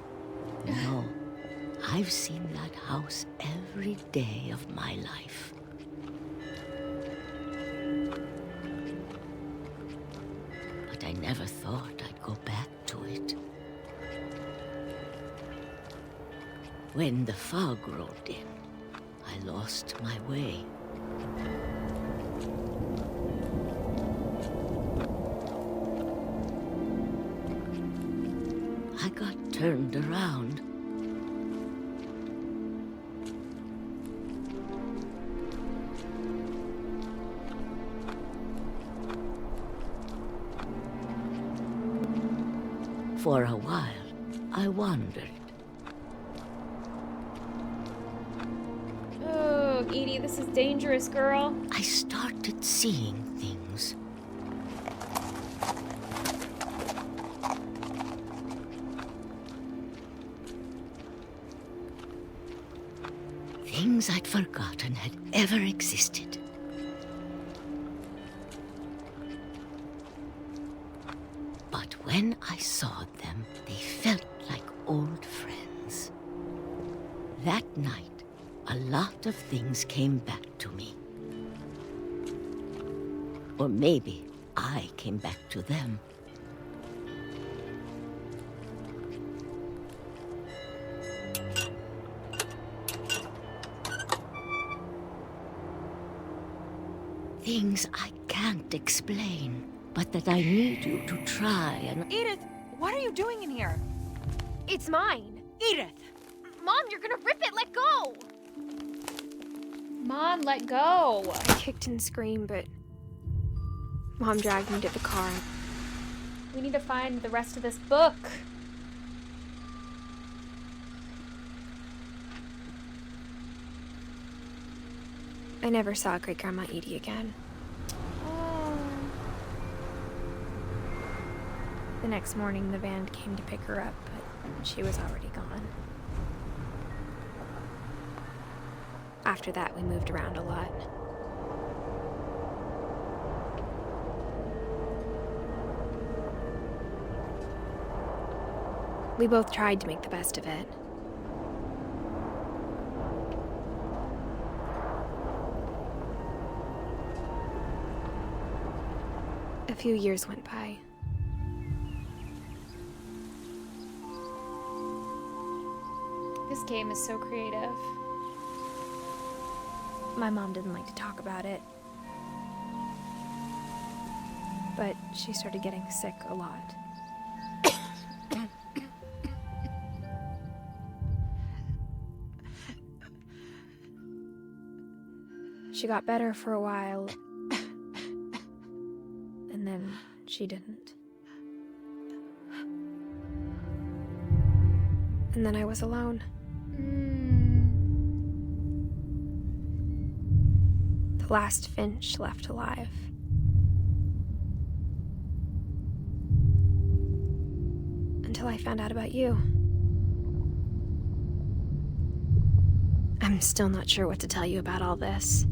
No, I've seen that house every day of my life. but I never thought I'd go back to it. When the fog rolled in, I lost my way. I got turned around. For a while, I wandered. Oh, Edie, this is dangerous, girl. I started seeing things. Things I'd forgotten had ever existed. But when I saw them, they felt like old friends. That night, a lot of things came back to me. Or maybe I came back to them. Things I can't explain, but that I need you to try and... Edith, what are you doing in here? It's mine. Edith! Mom, you're gonna rip it! Let go! Mom, let go. I kicked and screamed, but Mom dragged me to the car. We need to find the rest of this book. I never saw Great-Grandma Edie again. The next morning, the van came to pick her up, but she was already gone. After that, we moved around a lot. We both tried to make the best of it. A few years went by. This game is so creative. My mom didn't like to talk about it. But she started getting sick a lot. She got better for a while, and then she didn't. And then I was alone. The last Finch left alive. Until I found out about you. I'm still not sure what to tell you about all this.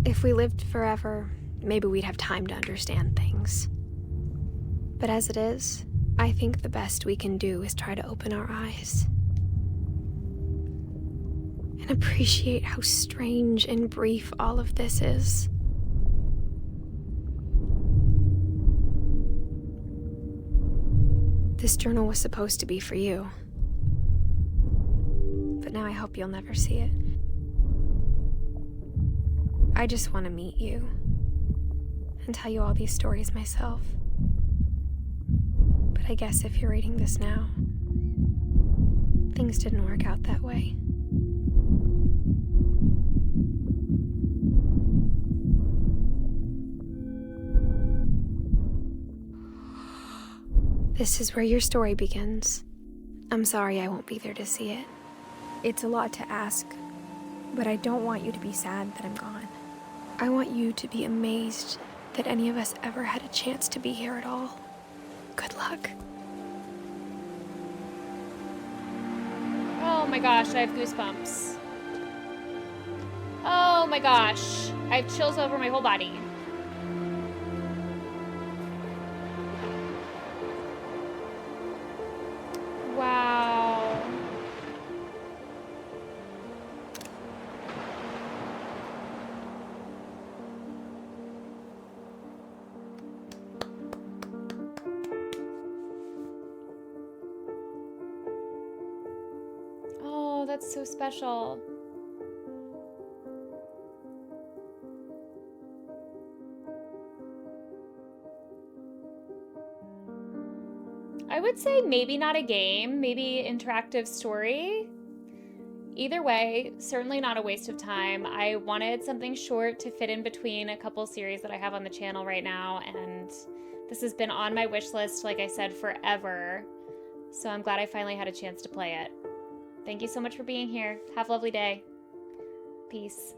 If we lived forever, maybe we'd have time to understand things. But as it is, I think the best we can do is try to open our eyes. And appreciate how strange and brief all of this is. This journal was supposed to be for you. But now I hope you'll never see it. I just want to meet you and tell you all these stories myself. But I guess if you're reading this now, things didn't work out that way. This is where your story begins. I'm sorry I won't be there to see it. It's a lot to ask, but I don't want you to be sad that I'm gone. I want you to be amazed that any of us ever had a chance to be here at all. Good luck. Oh my gosh, I have goosebumps. Oh my gosh. I have chills over my whole body. Wow. that's so special. I would say maybe not a game, maybe interactive story. Either way, certainly not a waste of time. I wanted something short to fit in between a couple series that I have on the channel right now, and this has been on my wish list, like I said, forever. So I'm glad I finally had a chance to play it. Thank you so much for being here. Have a lovely day. Peace.